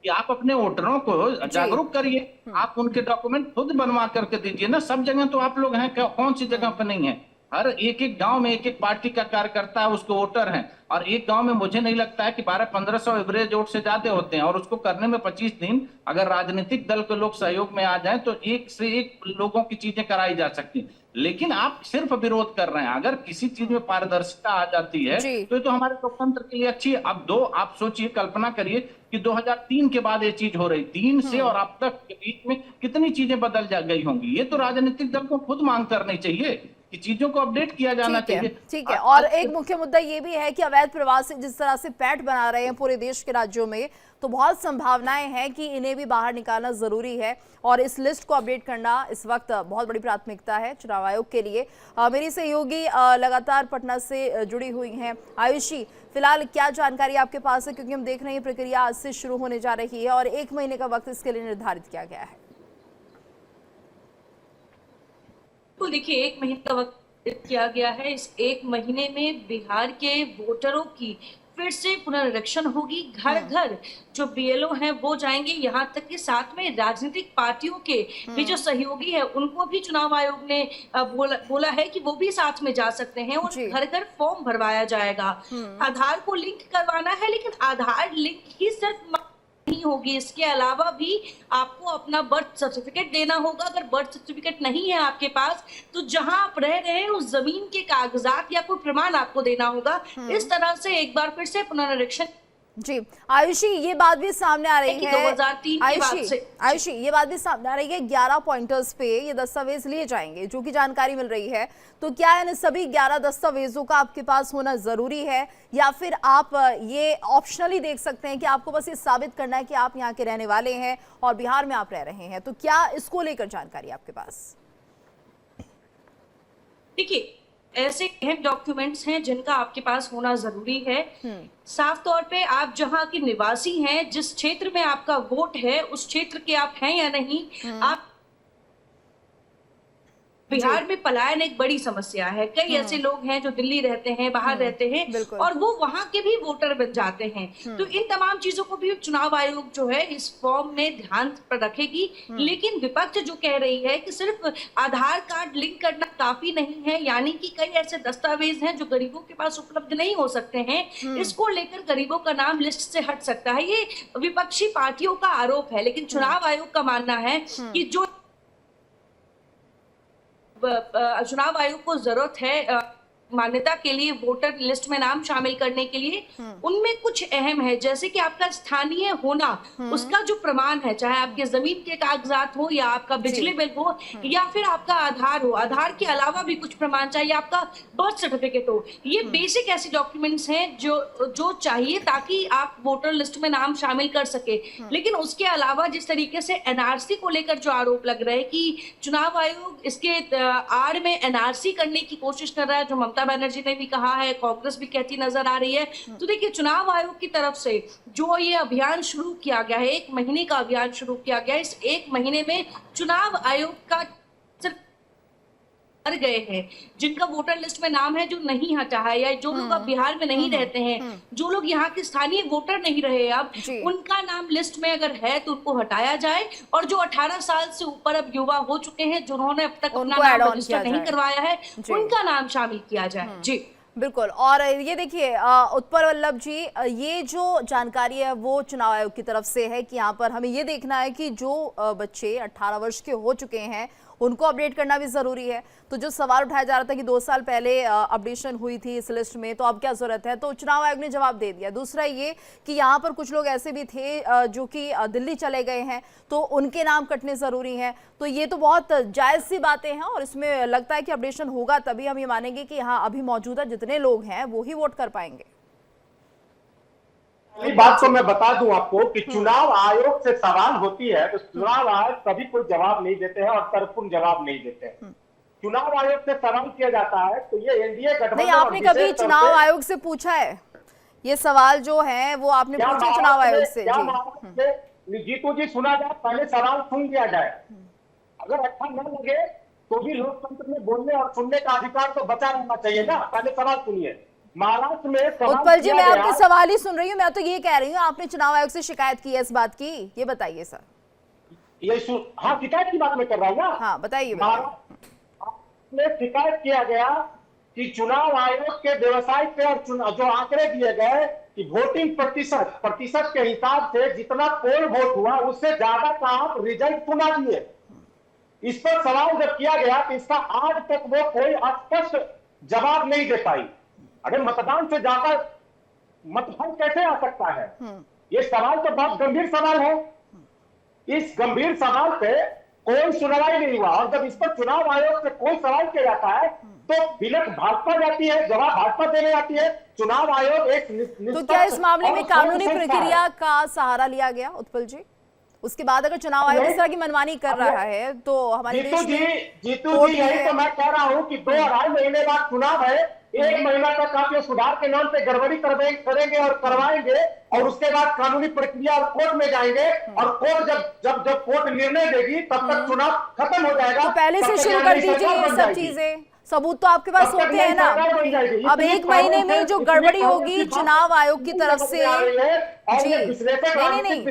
कि आप अपने वोटरों को जागरूक करिए, आप उनके डॉक्यूमेंट खुद बनवा करके दीजिए ना। सब जगह तो आप लोग हैं, कौन सी जगह पर नहीं है? हर एक एक गांव में एक एक पार्टी का कार्यकर्ता है, उसके वोटर हैं। और एक गांव में मुझे नहीं लगता है कि 1200-1500 एवरेज वोट से ज्यादा होते हैं, और उसको करने में 25 दिन अगर राजनीतिक दल के लोग सहयोग में आ जाएं तो एक से एक लोगों की चीजें कराई जा सकती। लेकिन आप सिर्फ विरोध कर रहे हैं। अगर किसी चीज में पारदर्शिता आ जाती है तो ये तो हमारे लोकतंत्र के लिए अच्छी है। अब आप सोचिए, कल्पना करिए कि 2003 के बाद ये चीज हो रही, 3 से और अब तक के बीच में कितनी चीजें बदल गई होंगी। ये तो राजनीतिक दल को खुद मांग करनी चाहिए कि चीजों को अपडेट किया जाना चाहिए। ठीक है। और एक मुख्य मुद्दा ये भी है कि अवैध प्रवासी जिस तरह से पैठ बना रहे हैं पूरे देश के राज्यों में, तो बहुत संभावनाएं हैं कि इन्हें भी बाहर निकालना जरूरी है, और इस लिस्ट को अपडेट करना इस वक्त बहुत बड़ी प्राथमिकता है चुनाव आयोग के लिए। मेरी सहयोगी लगातार पटना से जुड़ी हुई हैं। आयुषी, फिलहाल क्या जानकारी आपके पास है, क्योंकि हम देख रहे हैं प्रक्रिया आज से शुरू होने जा रही है और 1 महीने का वक्त इसके लिए निर्धारित किया गया है। तो देखिए, 1 महीने का वक्त किया गया है। इस 1 महीने में बिहार के वोटरों की फिर से पुनरीक्षण होगी। घर घर जो बीएलओ हैं वो जाएंगे, यहाँ तक कि साथ में राजनीतिक पार्टियों के भी जो सहयोगी है उनको भी चुनाव आयोग ने बोला है कि वो भी साथ में जा सकते हैं, और घर घर फॉर्म भरवाया जाएगा। आधार को लिंक करवाना है, लेकिन आधार लिंक ही सिर्फ नहीं होगी, इसके अलावा भी आपको अपना बर्थ सर्टिफिकेट देना होगा। अगर बर्थ सर्टिफिकेट नहीं है आपके पास तो जहां आप रह रहे हैं उस जमीन के कागजात या कोई प्रमाण आपको देना होगा। इस तरह से एक बार फिर से पुनरीक्षण। जी आयुषी, ये बात भी सामने आ रही है 2003 के बाद से। आयुषी, ये बात भी सामने आ रही है 11 पॉइंटर्स पे ये दस्तावेज लिए जाएंगे, जो कि जानकारी मिल रही है। तो क्या इन सभी 11 दस्तावेजों का आपके पास होना जरूरी है, या फिर आप ये ऑप्शनली देख सकते हैं कि आपको बस ये साबित करना है कि आप यहाँ के रहने वाले हैं और बिहार में आप रह रहे हैं? तो क्या इसको लेकर जानकारी आपके पास? देखिए, ऐसे अहम डॉक्यूमेंट्स हैं जिनका आपके पास होना जरूरी है। साफ तौर पे आप जहां के निवासी हैं, जिस क्षेत्र में आपका वोट है उस क्षेत्र के आप हैं या नहीं। आप बिहार में पलायन एक बड़ी समस्या है। कई ऐसे लोग हैं जो दिल्ली रहते हैं, बाहर रहते हैं, और वो वहां के भी वोटर बन जाते हैं। तो इन तमाम चीजों को भी चुनाव आयोग जो है इस फॉर्म में ध्यान पर रखेगी। लेकिन विपक्ष जो कह रही है कि सिर्फ आधार कार्ड लिंक करना काफी नहीं है, यानी कि कई ऐसे दस्तावेज हैं जो गरीबों के पास उपलब्ध नहीं हो सकते हैं, इसको लेकर गरीबों का नाम लिस्ट से हट सकता है। ये विपक्षी पार्टियों का आरोप है, लेकिन चुनाव आयोग का मानना है कि जो चुनाव आयोग को जरूरत है मान्यता के लिए वोटर लिस्ट में नाम शामिल करने के लिए, उनमें कुछ अहम है, जैसे कि आपका स्थानीय होना, उसका जो प्रमाण है, चाहे आपके जमीन के कागजात हो या आपका बिजली बिल हो या फिर आपका आधार हो। आधार के अलावा भी कुछ प्रमाण चाहिए, आपका बर्थ सर्टिफिकेट हो। ये बेसिक ऐसे डॉक्यूमेंट्स हैं जो चाहिए ताकि आप वोटर लिस्ट में नाम शामिल कर सके। लेकिन उसके अलावा जिस तरीके से एनआरसी को लेकर जो आरोप लग रहा है कि चुनाव आयोग इसके आड़ में एनआरसी करने की कोशिश कर रहा है, जो ममता बनर्जी ने भी कहा है, कांग्रेस भी कहती नजर आ रही है। तो देखिए, चुनाव आयोग की तरफ से जो ये अभियान शुरू किया गया है, 1 महीने का अभियान शुरू किया गया है, इस 1 महीने में चुनाव आयोग का गए हैं जिनका वोटर लिस्ट में नाम है, जो नहीं हटा है, या जो लोग अब बिहार में नहीं रहते हैं, जो लोग यहाँ के स्थानीय वोटर नहीं रहे अब, उनका नाम लिस्ट में अगर है तो उनको हटाया जाए। और जो 18 साल से ऊपर अब युवा हो चुके हैं, जिन्होंने अब तक अपना नाम रजिस्टर नहीं करवाया है, उनका नाम शामिल किया जाए। जी बिल्कुल। और ये देखिए उत्पल वल्लभ जी, ये जो जानकारी है वो चुनाव आयोग की तरफ से है कि यहाँ पर हमें ये देखना है कि जो बच्चे 18 वर्ष के हो चुके हैं उनको अपडेट करना भी जरूरी है। तो जो सवाल उठाया जा रहा था कि 2 साल पहले अपडेशन हुई थी इस लिस्ट में, तो अब क्या जरूरत है, तो चुनाव आयोग ने जवाब दे दिया। दूसरा ये कि यहाँ पर कुछ लोग ऐसे भी थे जो कि दिल्ली चले गए हैं, तो उनके नाम कटने जरूरी हैं। तो ये तो बहुत जायज सी बातें हैं और इसमें लगता है कि अपडेशन होगा तभी हम ये मानेंगे कि हाँ अभी मौजूदा जितने लोग हैं वो ही वोट कर पाएंगे। पहली बात तो मैं बता दूं आपको कि चुनाव आयोग से सवाल होती है तो चुनाव आयोग कभी कोई जवाब नहीं देते हैं और तर्कपूर्ण जवाब नहीं देते हैं। चुनाव आयोग से सवाल किया जाता है तो ये एनडीए गठबंधन। नहीं, आपने कभी चुनाव आयोग से पूछा है ये सवाल जो है वो आपने पूछा चुनाव आयोग से? जी जीतू जी, सुना जाए, पहले सवाल सुन लिया जाए। अगर अच्छा न लगे तो भी लोकतंत्र में बोलने और सुनने का अधिकार तो बचा रहना चाहिए ना। पहले सवाल सुनिए। महाराष्ट्र में उत्पल जी, मैं आपके सवाल ही सुन रही हूँ, मैं तो ये कह रही हूँ आपने चुनाव आयोग से शिकायत की है इस बात की, ये बताइए सर। हाँ, शिकायत की बात मैं कर रहा हूँ ना। हाँ बताइए। में शिकायत किया गया कि चुनाव आयोग के वेबसाइट पे और जो आंकड़े दिए गए कि वोटिंग प्रतिशत के हिसाब से जितना पोल वोट हुआ उससे ज्यादा का आप रिजल्ट सुना दिए। इस पर सवाल जब किया गया तो इसका आज तक वो कोई स्पष्ट जवाब नहीं दे पाई। अगर मतदान से ज्यादा मतफल कैसे आ सकता है? ये सवाल तो बहुत गंभीर सवाल है। इस गंभीर सवाल पे कोई सुनवाई नहीं हुआ और जब इस पर चुनाव आयोग से कोई सवाल किया जाता है तो बिलक भाजपा जाती है, जवाब भाजपा देने आती है। चुनाव आयोग एक तो क्या इस मामले में कानूनी प्रक्रिया का सहारा लिया गया उत्पल जी? उसके बाद अगर चुनाव आयोग इस तरह की मनमानी कर रहा है तो हमारे देश में जीतू जी, यही तो मैं कह रहा हूँ कि 2-2.5 महीने बाद चुनाव है। 1 महीना तक आप ये सुधार के नाम पे गड़बड़ी करेंगे और करवाएंगे और उसके बाद कानूनी प्रक्रिया और कोर्ट में जाएंगे और कोर्ट जब कोर्ट निर्णय देगी तब तक चुनाव खत्म हो जाएगा। तो पहले से शुरू कर दीजिए ये सब चीजें, सबूत तो आपके पास होते हैं ना। अब 1 महीने में जो गड़बड़ी होगी चुनाव आयोग की तरफ से, जी नहीं,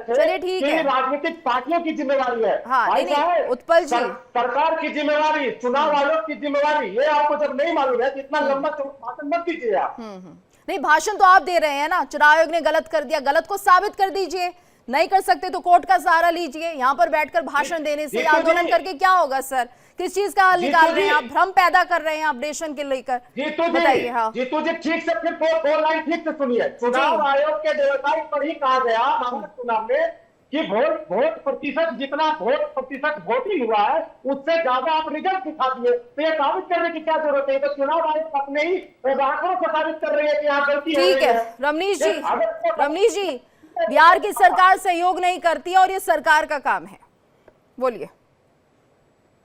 चलिए ठीक है, राजनीतिक पार्टियों की जिम्मेवारी है। हाँ नहीं उत्पल जी, सरकार की जिम्मेवारी, चुनाव आयोग की जिम्मेवारी, ये आपको जब नहीं मालूम है तो इतना लंबा भाषण मत दीजिए आप। नहीं, भाषण तो आप दे रहे हैं ना। चुनाव आयोग ने गलत कर दिया, गलत को साबित कर दीजिए। नहीं कर सकते तो कोर्ट का सहारा लीजिए। यहाँ पर बैठकर भाषण देने से, आंदोलन करके क्या होगा सर? किस चीज का हल निकाल रहे हैं आप? भ्रम पैदा कर रहे हैं अपडेशन के लेकर, बताइए। हाँ जीतू जी, ठीक से फिर 4 लाइन ठीक से सुनिए। चुनाव आयोग के वेबसाइट पर ही कहा गया महाराष्ट्र चुनाव में कि वोट प्रतिशत जितना वोटिंग हुआ है उससे ज्यादा आप रिजल्ट दिखा दिए। तो ये साबित करने की क्या जरूरत है? तो चुनाव आयोग अपने ही आंकड़ों से साबित कर रही है कि यहाँ गलती है। ठीक है रमनीश जी, बिहार की सरकार सहयोग नहीं करती और ये सरकार का काम है, बोलिए।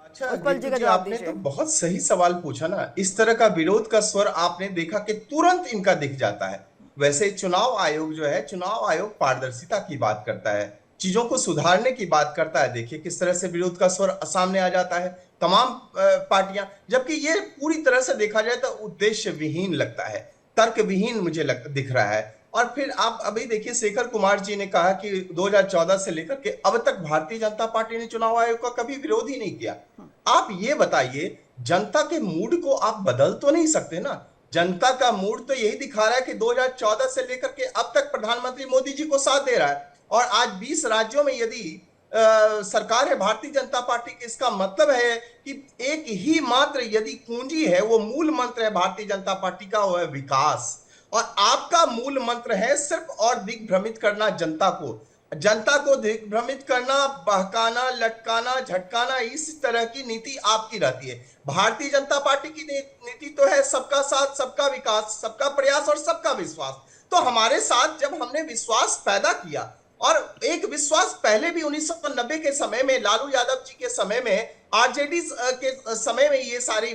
अच्छा जी, आपने तो बहुत सही सवाल पूछा ना। इस तरह का विरोध का स्वर आपने देखा कि तुरंत इनका दिख जाता है। वैसे चुनाव आयोग जो है, चुनाव आयोग पारदर्शिता की बात करता है, चीजों को सुधारने की बात करता है। देखिए किस तरह से विरोध का स्वर सामने आ जाता है तमाम पार्टियां, जबकि ये पूरी तरह से देखा जाए तो उद्देश्य विहीन लगता है, तर्क विहीन मुझे दिख रहा है। और फिर आप अभी देखिए, शेखर कुमार जी ने कहा कि 2014 से लेकर के अब तक भारतीय जनता पार्टी ने चुनाव आयोग का कभी विरोध ही नहीं किया। आप ये बताइए, जनता के मूड को आप बदल तो नहीं सकते ना। जनता का मूड तो यही दिखा रहा है कि 2014 से लेकर के अब तक प्रधानमंत्री मोदी जी को साथ दे रहा है और आज 20 राज्यों में यदि सरकार है भारतीय जनता पार्टी की, इसका मतलब है कि एक ही मात्र यदि कुंजी है, वो मूल मंत्र है भारतीय जनता पार्टी का, वो है विकास। और आपका मूल मंत्र है सिर्फ और दिग्भ्रमित करना जनता को दिग्भ्रमित करना, बहकाना, लटकाना, झटकाना। इस तरह की नीति आपकी रहती है। भारतीय जनता पार्टी की नीति तो है सबका साथ, सबका विकास, सबका प्रयास और सबका विश्वास। तो हमारे साथ जब हमने विश्वास पैदा किया, और एक विश्वास पहले भी 1990 के समय में, लालू यादव जी के समय में, आरजेडी के समय में ये सारी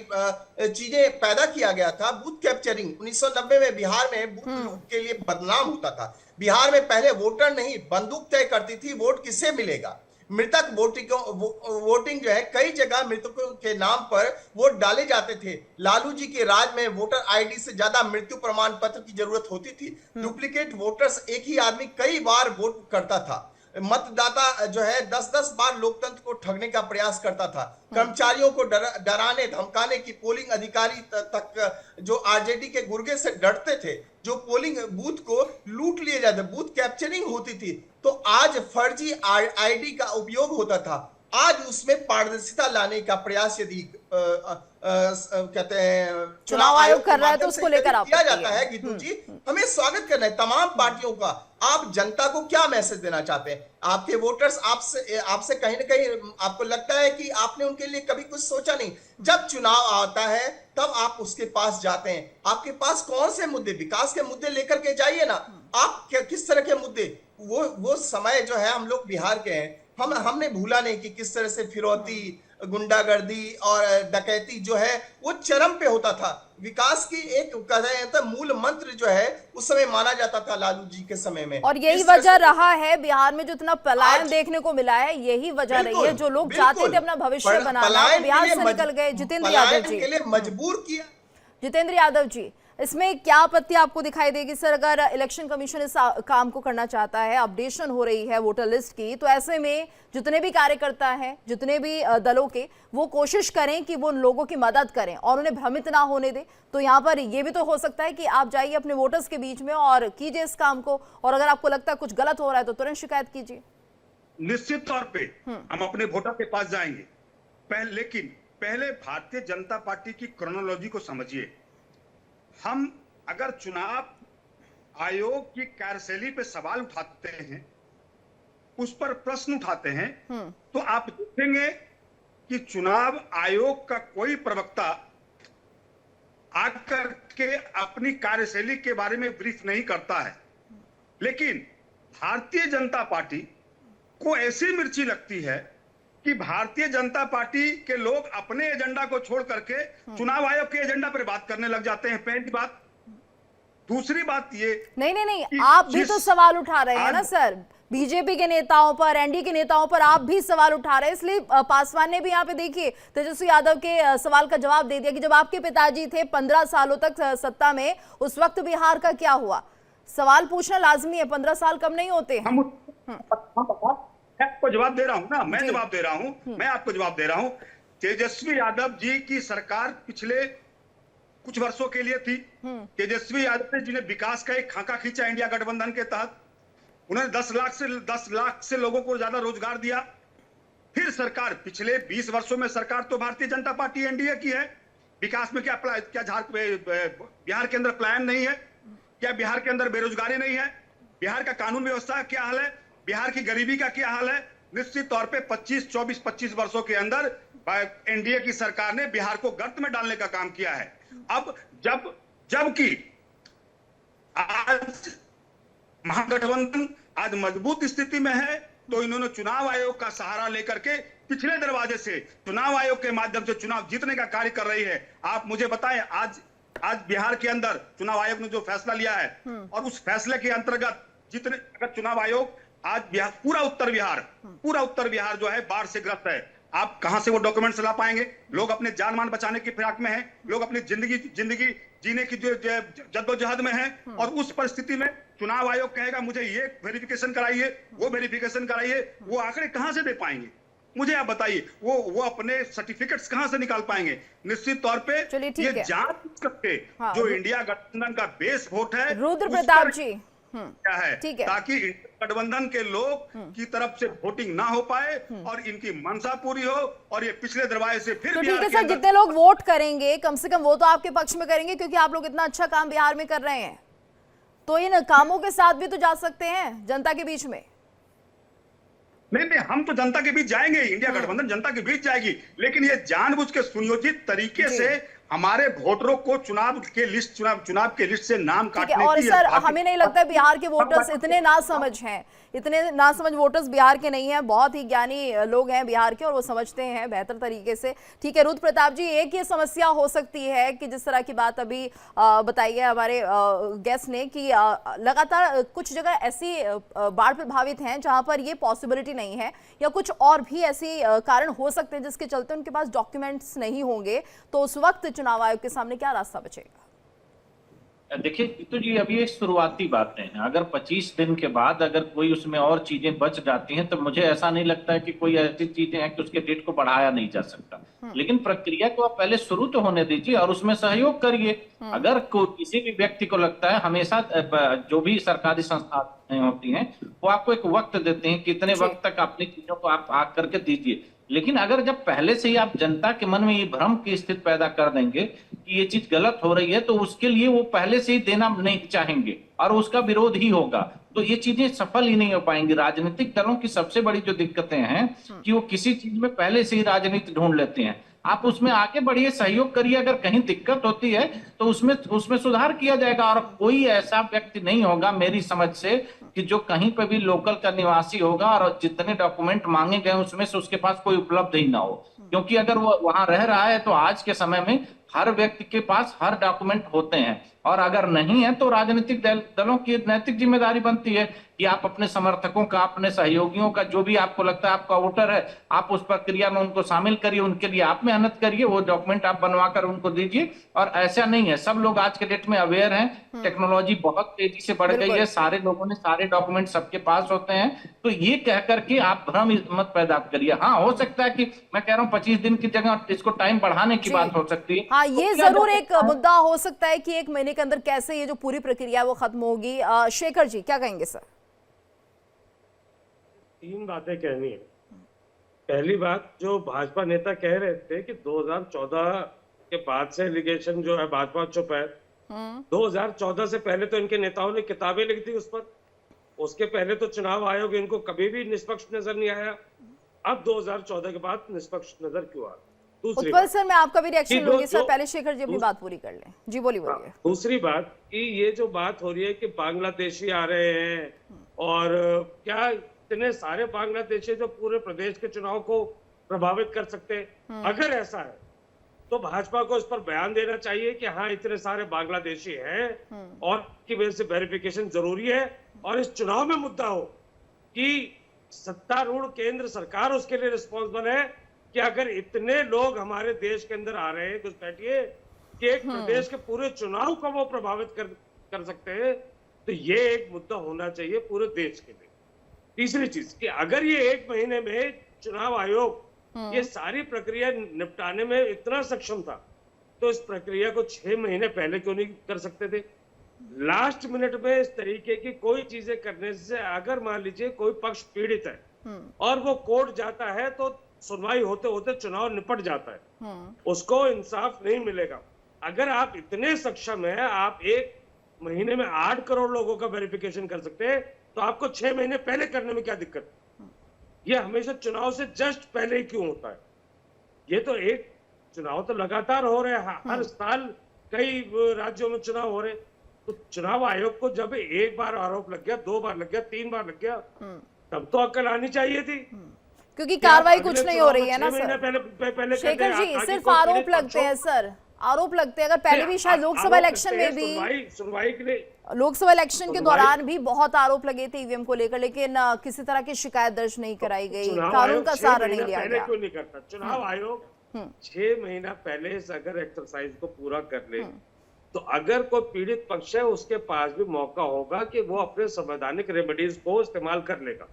चीजें पैदा किया गया था। बूथ कैप्चरिंग 1990 में बिहार में बूथ लूट के लिए बदनाम होता था। बिहार में पहले वोटर नहीं, बंदूक तय करती थी वोट किसे मिलेगा। मृतक वोटिंग जो है, कई जगह मृतकों के नाम पर वोट डाले जाते थे। लालू जी के राज में वोटर आईडी से ज्यादा मृत्यु प्रमाण पत्र की जरूरत होती थी। डुप्लीकेट वोटर्स, एक ही आदमी कई बार वोट करता था। मतदाता जो है 10-10 बार लोकतंत्र को ठगने का प्रयास करता था। कर्मचारियों को डराने धमकाने की, पोलिंग अधिकारी तक जो आरजेडी के गुर्गे से डरते थे, जो पोलिंग बूथ को लूट लिए जाते, बूथ कैप्चरिंग होती थी। तो आज फर्जी आईडी का उपयोग होता था। आज उसमें पारदर्शिता लाने का प्रयास यदि कहते हैं चुनाव आयोग कर रहा है तो माध्यम उसको से लेकर आप किया जाता है गीतू जी, हमें स्वागत करना है तमाम पार्टियों का। आप जनता को क्या मैसेज देना चाहते हैं? आपके वोटर्स आपसे कहीं ना कहीं आपको लगता है कि आपने उनके लिए कभी कुछ सोचा नहीं। जब चुनाव आता है तब आप उसके पास जाते हैं, आपके पास कौन से मुद्दे, विकास के मुद्दे लेकर के जाइए ना। आप किस तरह के मुद्दे, वो समय जो है हम लोग बिहार के हैं, हमने भूला नहीं कि किस तरह से फिरौती, गुंडागर्दी और डकैती जो है वो चरम पे होता था। विकास की एक मूल मंत्र जो है उस समय माना जाता था लालू जी के समय में, और यही वजह रहा है बिहार में जो इतना पलायन देखने को मिला है, यही वजह रही है। जो लोग चाहते थे अपना भविष्य बनाना, बिहार से निकल गए। जितेंद्र यादव जी के लिए मजबूर किया। जितेंद्र यादव जी, इसमें क्या आपत्ति आपको दिखाई देगी सर? अगर इलेक्शन कमीशन इस काम को करना चाहता है, अपडेशन हो रही है वोटर लिस्ट की, तो ऐसे में जितने भी कार्यकर्ता हैं, जितने भी दलों के, वो कोशिश करें कि वो उन लोगों की मदद करें और उन्हें भ्रमित ना होने दें। तो यहाँ पर ये भी तो हो सकता है कि आप जाइए अपने वोटर्स के बीच में और कीजिए इस काम को, और अगर आपको लगता है कुछ गलत हो रहा है तो तुरंत शिकायत कीजिए। निश्चित तौर पे हम अपने वोटर के पास जाएंगे, लेकिन पहले भारतीय जनता पार्टी की क्रोनोलॉजी को समझिए। हम अगर चुनाव आयोग की कार्यशैली पे सवाल उठाते हैं, उस पर प्रश्न उठाते हैं, तो आप देखेंगे कि चुनाव आयोग का कोई प्रवक्ता आकर के अपनी कार्यशैली के बारे में ब्रीफ नहीं करता है। लेकिन भारतीय जनता पार्टी को ऐसी मिर्ची लगती है कि भारतीय जनता पार्टी के लोग अपने एजेंडा को छोड़ करके चुनाव आयोग के एजेंडा पर बात करने लग जाते हैं। पहली बात। दूसरी बात ये नहीं, आप भी तो सवाल उठा रहे हैं ना सर, बीजेपी के नेताओं पर, एनडीए के नेताओं पर आप भी सवाल उठा रहे हैं। इसलिए पासवान ने भी यहाँ पे देखिए तेजस्वी यादव के सवाल का जवाब दे दिया कि जब आपके पिताजी थे 15 सालों तक सत्ता में, उस वक्त बिहार का क्या हुआ? सवाल पूछना लाजमी है, 15 साल कम नहीं होते हैं। मैं आपको जवाब दे रहा हूं ना, मैं जवाब दे रहा हूं, मैं आपको जवाब दे रहा हूं। तेजस्वी यादव जी की सरकार पिछले कुछ वर्षों के लिए थी। तेजस्वी यादव जी ने विकास का एक खाका खींचा इंडिया गठबंधन के तहत। उन्होंने 10 लाख से लोगों को ज्यादा रोजगार दिया। फिर सरकार, पिछले 20 वर्षों में सरकार तो भारतीय जनता पार्टी एनडीए की है। विकास में क्या बिहार के अंदर पलायन नहीं है? क्या बिहार के अंदर बेरोजगारी नहीं है? बिहार का कानून व्यवस्था का क्या हाल है? बिहार की गरीबी का क्या हाल है? निश्चित तौर पे 24-25 वर्षों के अंदर एनडीए की सरकार ने बिहार को गर्त में डालने का काम किया है। अब जबकि आज महागठबंधन आज मजबूत स्थिति में है, तो इन्होंने चुनाव आयोग का सहारा लेकर के पिछले दरवाजे से चुनाव आयोग के माध्यम से चुनाव जीतने का कार्य कर रही है। आप मुझे बताएं, आज बिहार के अंदर चुनाव आयोग ने जो फैसला लिया है, और उस फैसले के अंतर्गत जितने, अगर चुनाव आयोग आज बिहार, पूरा उत्तर बिहार जो है बाढ़ से ग्रस्त है, आप कहां से वो डॉक्यूमेंट्स ला पाएंगे? लोग अपने जान मान बचाने की फिराक में हैं, लोग अपनी जिंदगी जीने की जो जद्दोजहद में हैं, और उस परिस्थिति में चुनाव आयोग कहेगा मुझे ये वेरिफिकेशन कराइए, वो वेरिफिकेशन कराइए, वो आंकड़े कहां से दे पाएंगे? मुझे आप बताइए, वो अपने सर्टिफिकेट्स कहां से निकाल पाएंगे? निश्चित तौर पे ये जांच करके जो इंडिया गठबंधन का बेस वोट है, रुद्र प्रताप जी क्या है, ताकि गठबंधन के लोग की तरफ से वोटिंग ना हो पाए और इनकी मंशा पूरी हो, और ये पिछले दरवाजे से फिर। तो ठीक है सर, जितने लोग वोट करेंगे कम से कम वो तो आपके पक्ष में करेंगे, क्योंकि आप लोग इतना अच्छा काम बिहार में कर रहे हैं, तो इन कामों के साथ भी तो जा सकते हैं जनता के बीच में। नहीं, हम तो जनता के बीच जाएंगे, इंडिया गठबंधन जनता के बीच जाएगी, लेकिन ये जानबूझ के सुनियोजित तरीके से हमारे वोटरों को चुनाव के लिस्ट से नाम काटने की। और सर, हमें नहीं लगता बिहार के वोटर्स इतने नासमझ हैं, इतने नासमझ वोटर्स बिहार के नहीं हैं, बहुत ही ज्ञानी लोग हैं बिहार के और वो समझते हैं बेहतर तरीके से। ठीक है रुद्र प्रताप जी, एक ये समस्या हो सकती है कि जिस तरह की बात अभी बताई है हमारे गेस्ट ने कि लगातार कुछ जगह ऐसी बाढ़ प्रभावित हैं जहां पर ये पॉसिबिलिटी नहीं है, या कुछ और भी ऐसी कारण हो सकते हैं जिसके चलते उनके पास डॉक्यूमेंट्स नहीं होंगे, तो उस वक्त चुनाव आयोग के सामने क्या रास्ता बचेगा? देखिए तो जी, अभी ये शुरुआती बातें हैं। अगर 25 दिन के बाद अगर कोई उसमें और चीजें बच जाती हैं, तो मुझे ऐसा नहीं लगता है कि कोई ऐसी चीजें हैं कि उसके डेट को बढ़ाया नहीं जा सकता। लेकिन प्रक्रिया को आप पहले शुरू तो होने दीजिए और उसमें सहयोग करिए। अगर किसी भी व्यक्ति को लगता है, हमेशा जो भी सरकारी संस्थाएं होती हैं वो आपको एक वक्त देते हैं, कितने वक्त तक अपनी चीजों को आप भाग करके दीजिए। लेकिन अगर जब पहले से ही आप जनता के मन में ये भ्रम की स्थिति पैदा कर देंगे कि ये चीज गलत हो रही है, तो उसके लिए वो पहले से ही देना नहीं चाहेंगे और उसका विरोध ही होगा, तो ये चीजें सफल ही नहीं हो पाएंगी। राजनीतिक दलों की सबसे बड़ी जो दिक्कतें हैं कि वो किसी चीज में पहले से ही राजनीति ढूंढ लेते हैं। आप उसमें आगे बढ़िए, सहयोग करिए, अगर कहीं दिक्कत होती है तो उसमें सुधार किया जाएगा। और कोई ऐसा व्यक्ति नहीं होगा मेरी समझ से कि जो कहीं पे भी लोकल का निवासी होगा और जितने डॉक्यूमेंट मांगे गए उसमें से उसके पास कोई उपलब्ध ही ना हो, क्योंकि अगर वो वहां रह रहा है तो आज के समय में हर व्यक्ति के पास हर डॉक्यूमेंट होते हैं, और अगर नहीं है तो राजनीतिक दलों की नैतिक जिम्मेदारी बनती है कि आप अपने समर्थकों का, अपने सहयोगियों का, जो भी आपको लगता है आपका वोटर है, आप उस प्रक्रिया में उनको शामिल करिए, उनके लिए आप मेहनत करिए, वो डॉक्यूमेंट आप बनवाकर उनको दीजिए। और ऐसा नहीं है, सब लोग आज के डेट में अवेयर हैं, टेक्नोलॉजी बहुत तेजी से बढ़ गई है, सारे लोगों ने सारे डॉक्यूमेंट सबके पास होते हैं, तो ये कह करके आप भ्रम मत पैदा करिए। हाँ, हो सकता है कि मैं कह रहा हूँ 25 दिन की जगह इसको टाइम बढ़ाने की बात हो सकती है। हाँ, ये जरूर एक मुद्दा हो सकता है कि 1 महीने के अंदर कैसे ये जो पूरी प्रक्रिया है वो खत्म होगी। शेखर जी क्या कहेंगे सर? 3 बातें कहनी है। पहली बात, जो भाजपा नेता कह रहे थे कि 2014 के बाद से एलिगेशन जो है भाजपा चुप है, 2014 से पहले तो इनके नेताओं ने किताबें लिख दी उस पर, उसके पहले तो चुनाव आयोग इनको कभी भी निष्पक्ष नजर नहीं आया, अब 2014 के बाद निष्पक्ष नजर क्यों आ? उत्पल सर, मैं आपका भी रिएक्शन लूंगी सर, पहले शेखर जी अपनी बात पूरी कर लें। जी बोलिए। दूसरी बात कि ये जो बात हो रही है कि बांग्लादेशी आ रहे हैं, और क्या इतने सारे बांग्लादेशी जो पूरे प्रदेश के चुनाव को प्रभावित कर सकते हैं? अगर ऐसा है तो भाजपा को इस पर बयान देना चाहिए कि हाँ, इतने सारे बांग्लादेशी हैं और की वजह से वेरिफिकेशन जरूरी है, और इस चुनाव में मुद्दा हो कि सत्तारूढ़ केंद्र सरकार उसके लिए रिस्पॉन्सिबल है कि अगर इतने लोग हमारे देश के अंदर आ रहे हैं घुसपैठिए कि एक प्रदेश के पूरे चुनाव को वो प्रभावित कर सकते हैं, तो ये एक मुद्दा होना चाहिए पूरे देश के लिए। तीसरी चीज कि अगर ये 1 महीने में चुनाव आयोग ये सारी प्रक्रिया निपटाने में इतना सक्षम था, तो इस प्रक्रिया को 6 महीने पहले क्यों नहीं कर सकते थे? लास्ट मिनट में इस तरीके की कोई चीजें करने से, अगर मान लीजिए कोई पक्ष पीड़ित है और वो कोर्ट जाता है तो सुनवाई होते होते चुनाव निपट जाता है, उसको इंसाफ नहीं मिलेगा। अगर आप इतने सक्षम हैं, आप 1 महीने में 8 करोड़ लोगों का वेरिफिकेशन कर सकते हैं, तो आपको 6 महीने पहले करने में क्या दिक्कत? ये हमेशा चुनाव से जस्ट पहले ही क्यों होता है? ये तो एक चुनाव तो लगातार हो रहे हैं, हर साल कई राज्यों में चुनाव हो रहे, तो चुनाव आयोग को जब एक बार आरोप लग गया, 2 बार लग गया, 3 बार लग गया, तब तो अक्ल आनी चाहिए थी, क्योंकि कार्रवाई कुछ नहीं हो रही है ना सर। पहले शेखर जी, सिर्फ आरोप लगते हैं सर, आरोप लगते हैं। अगर पहले भी शायद लोकसभा इलेक्शन में भी, सुनवाई के लिए लोकसभा इलेक्शन के दौरान भी बहुत आरोप लगे थे ईवीएम को लेकर, लेकिन किसी तरह की शिकायत दर्ज नहीं कराई गई, कानून का सहारा नहीं लिया गया। क्यों नहीं करता चुनाव आयोग? 6 महीना पहले अगर एक्सरसाइज को पूरा कर ले, तो अगर कोई पीड़ित पक्ष है उसके पास भी मौका होगा कि वो अपने संवैधानिक रेमेडीज को इस्तेमाल कर लेगा।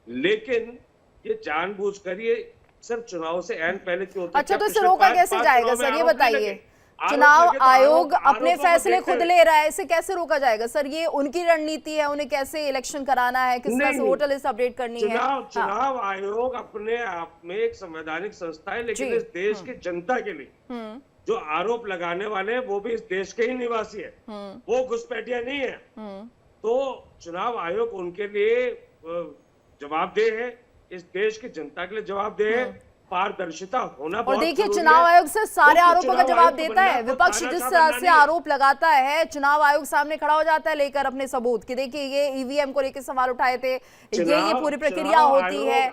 लेकिन ये जानबूझकर ये सिर्फ चुनाव से एंड पहले क्यों होता है? अच्छा, तो इसे रोका कैसे जाएगा सर, ये बताइए। चुनाव आयोग अपने फैसले खुद ले रहा है, इसे कैसे रोका जाएगा सर? ये उनकी रणनीति है, उन्हें कैसे इलेक्शन कराना है, किस तरह से वोटर लिस्ट अपडेट करनी है। चुनाव आयोग अपने आप में एक संवैधानिक संस्था है, लेकिन इस देश की जनता के लिए जो आरोप लगाने वाले हैं वो भी इस देश के ही निवासी है, वो घुसपैठिया नहीं है। तो चुनाव आयोग उनके लिए जवाबदेह है, इस देश की जनता के लिए जवाबदेह है। पारदर्शिता होना बहुत और देखिए, जरूरी चुनाव है। आयोग से सारे तो आरोपों का चुनाव जवाब आयोग को देता है। बनना विपक्ष तो जिस ताना तरह का से बनना आरोप लगाता है, चुनाव आयोग सामने खड़ा हो जाता है लेकर अपने सबूत कि देखिए ये ईवीएम को लेकर सवाल उठाए थे, ये पूरी प्रक्रिया होती है,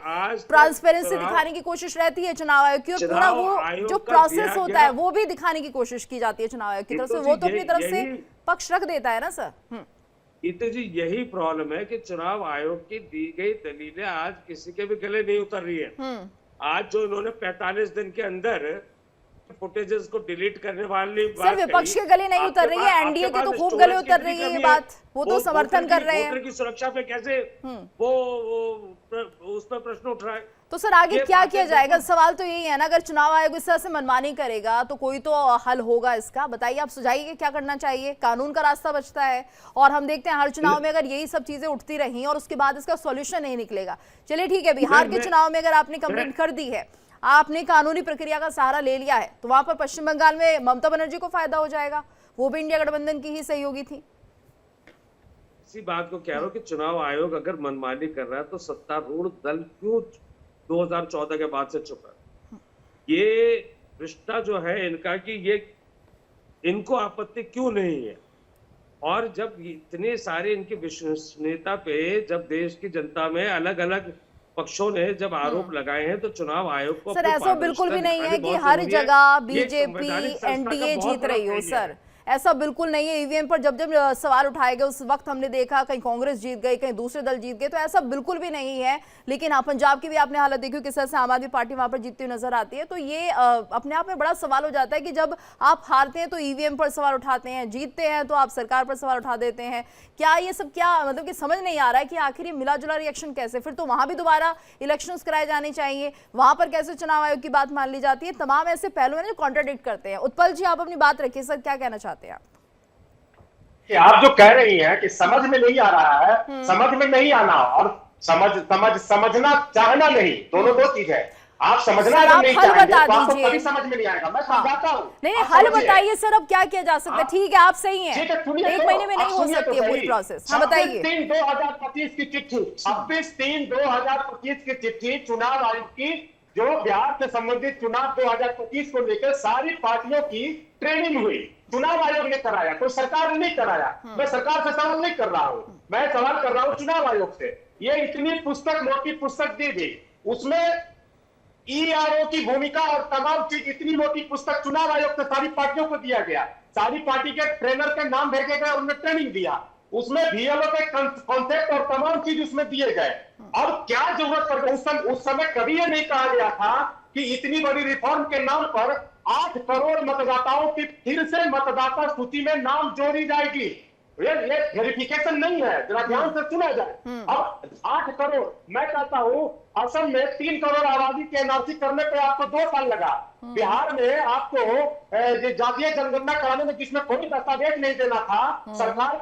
ट्रांसपेरेंसी दिखाने की कोशिश रहती है चुनाव आयोग की, और पूरा वो जो प्रोसेस होता है वो भी दिखाने की कोशिश की जाती है चुनाव आयोग की तरफ से। वो तो अपनी तरफ से पक्ष रख देता है ना सर। तो जी यही प्रॉब्लम है कि चुनाव आयोग की दी गई दलीलें आज किसी के भी गले नहीं उतर रही है। आज जो इन्होंने 45 दिन के अंदर फुटेजेस को डिलीट करने वाली बात, सर विपक्ष के गले नहीं उतर रही है, एनडीए के तो खूब गले उतर रही है ये बात, वो तो समर्थन कर रहे हैं। वोटर की सुरक्षा पे कैसे वो उस पर प्रश्न उठ रहा है। तो सर आगे ये क्या बातें किया जाएगा? बिल्कुल- सवाल तो यही है ना, अगर चुनाव आयोग इस तरह से मनमानी करेगा तो कोई तो हल होगा इसका। बताइए, आप सुझाइए क्या करना चाहिए? कानून का रास्ता बचता है और हम देखते हैं हर चुनाव में अगर यही सब चीजें उठती रही और उसके बाद इसका सॉल्यूशन नहीं निकलेगा। चलिए ठीक है, बिहार के चुनाव में अगर आपने कंप्लेंट कर दी है, आपने कानूनी प्रक्रिया का सहारा ले लिया है, तो वहां पर पश्चिम बंगाल में ममता बनर्जी को फायदा हो जाएगा, वो भी इंडिया गठबंधन की ही सहयोगी थी। इसी बात को कह रहा हूँ कि चुनाव आयोग अगर मनमानी कर रहा है तो सत्तारूढ़ दल क्यों 2014 के बाद से चुप है? ये रिश्ता जो है इनका कि ये इनको आपत्ति क्यों नहीं है? और जब इतने सारे इनकी विश्वसनीयता पे जब देश की जनता में अलग अलग पक्षों ने जब आरोप लगाए हैं तो चुनाव आयोग को सर अपनी ऐसा बिल्कुल भी नहीं है दिखानी कि बहुत हर जरूरी है। जगह ये एक बीजेपी संवैधानिक संस्था का एनडीए बहुत जीत बड़ा रही हो। failure है। सर ऐसा बिल्कुल नहीं है। ईवीएम पर जब जब सवाल उठाए गए उस वक्त हमने देखा कहीं कांग्रेस जीत गई, कहीं दूसरे दल जीत गए, तो ऐसा बिल्कुल भी नहीं है। लेकिन हाँ, पंजाब की भी आपने हालत देखी किस तरह से आम आदमी पार्टी वहां पर जीतती हुई नजर आती है। तो ये अपने आप में बड़ा सवाल हो जाता है कि जब आप हारते हैं तो ईवीएम पर सवाल उठाते हैं, जीतते हैं तो आप सरकार पर सवाल उठा देते हैं। क्या ये सब क्या मतलब कि समझ नहीं आ रहा है कि आखिर ये मिला जुला रिएक्शन कैसे? फिर तो वहां भी दोबारा इलेक्शंस कराए जाने चाहिए, वहां पर कैसे चुनाव आयोग की बात मान ली जाती है? तमाम ऐसे पहलू हैं जो कॉन्ट्राडिक्ट करते हैं। उत्पल जी, आप अपनी बात रखिए। सर क्या कहना चाहते हैं आप? कि आप जो कह रही हैं कि समझ में नहीं आ रहा है, समझ में नहीं आना और समझना चाहना नहीं, दोनों दो चीज है। आप समझना सर, जब आप नहीं हल चाहेंगे बता तो आपको दीजिए। कभी समझ में नहीं आएगा। मैं समझाता हूँ। नहीं, आप हल समझिए। बताइए सर, अब क्या किया जा सकता है? ठीक है, आप सही ठीक है, हैं, सुनिए एक तो, महीने में आप नहीं हो सुनिए सकती तो है पूरी सही। प्रोसेस। हाँ बताइए। 26/3/2025 की चिट्ठी, 26/3/2025 की चिट्ठी चुनाव आयोग की, जो बिहार से संबंधित चुनाव 2025 को लेकर सारी पार्टियों की ट्रेनिंग हुई। चुनाव आयोग ने कराया, कोई सरकार ने नहीं कराया। मैं सरकार से सवाल नहीं कर रहा हूं, मैं सवाल कर रहा हूं चुनाव आयोग से। ये इतनी पुस्तक, मोटी पुस्तक दी गई, उसमें ईआरओ की भूमिका और तमाम चीज, इतनी मोटी पुस्तक चुनाव आयोग से सारी पार्टियों को दिया गया। सारी पार्टी के ट्रेनर के नाम भेजे गए, उन्हें ट्रेनिंग दिया। उसमें बीएलओ के कॉन्सेप्ट और तमाम चीज उसमें दिए गए। और क्या जरूरत पड़ गई? उस समय कभी ये नहीं कहा गया था कि इतनी बड़ी रिफॉर्म के नाम पर 8 करोड़ मतदाताओं की फिर से मतदाता सूची में नाम जोड़ी जाएगी। ये वेरिफिकेशन नहीं है, जरा ध्यान से सुना जाए। अब 8 करोड़, मैं कहता हूं असम में 3 करोड़ आबादी के एनआरसी करने पे आपको 2 साल लगा। बिहार में आपको जातीय जनगणना कराने में, जिसमें कोई दस्तावेज नहीं देना था, सरकार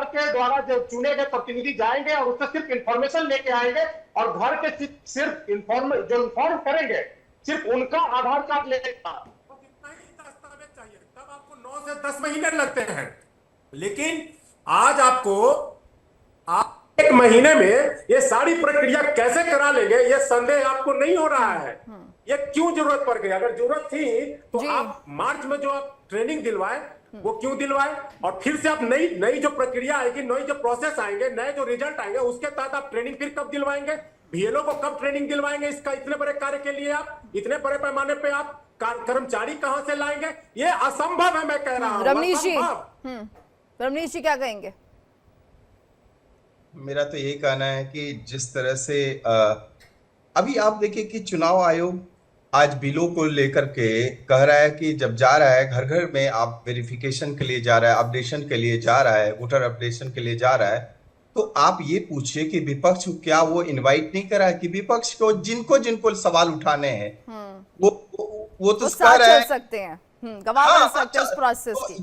के द्वारा जो चुने गए प्रतिनिधि जाएंगे और उससे सिर्फ इंफॉर्मेशन लेके आएंगे और घर के सिर्फ इन्फॉर्म करेंगे, सिर्फ उनका आधार कार्ड लेगा। कितना ही दस्तावेज चाहिए, तब आपको 9 से 10 महीने लगते हैं। लेकिन आज आपको आप 1 महीने में ये सारी प्रक्रिया कैसे करा लेंगे, ये संदेह आपको नहीं हो रहा है। ये क्यों जरूरत पड़ गई? अगर जरूरत थी तो आप मार्च में जो आप ट्रेनिंग दिलवाए वो क्यों दिलवाए? और फिर से आप नई जो प्रक्रिया आएगी, नई जो प्रोसेस आएंगे, नए जो रिजल्ट आएंगे, उसके तहत आप ट्रेनिंग फिर कब दिलवाएंगे? बीएलओ को कब ट्रेनिंग दिलवाएंगे? इसका इतने बड़े कार्य के लिए आप इतने बड़े पैमाने पे आप कर्मचारी कहां से लाएंगे? ये असंभव है, मैं कह रहा हूं। रमनीश जी क्या कहेंगे? मेरा तो यही कहना है कि जिस तरह से अभी आप देखिए कि चुनाव आयोग आज बिलों को लेकर के कह रहा है कि जब जा रहा है घर घर में, आप वेरिफिकेशन के लिए जा रहा है, अपडेशन के लिए जा रहा है, वोटर अपडेशन के लिए जा रहा है, तो आप ये पूछिए कि विपक्ष को क्या वो इनवाइट नहीं करा है कि विपक्ष को जिनको सवाल उठाने हैं वो तो कह रहा है सकते हैं, गवाह बन सकते हैं उस प्रोसेस की।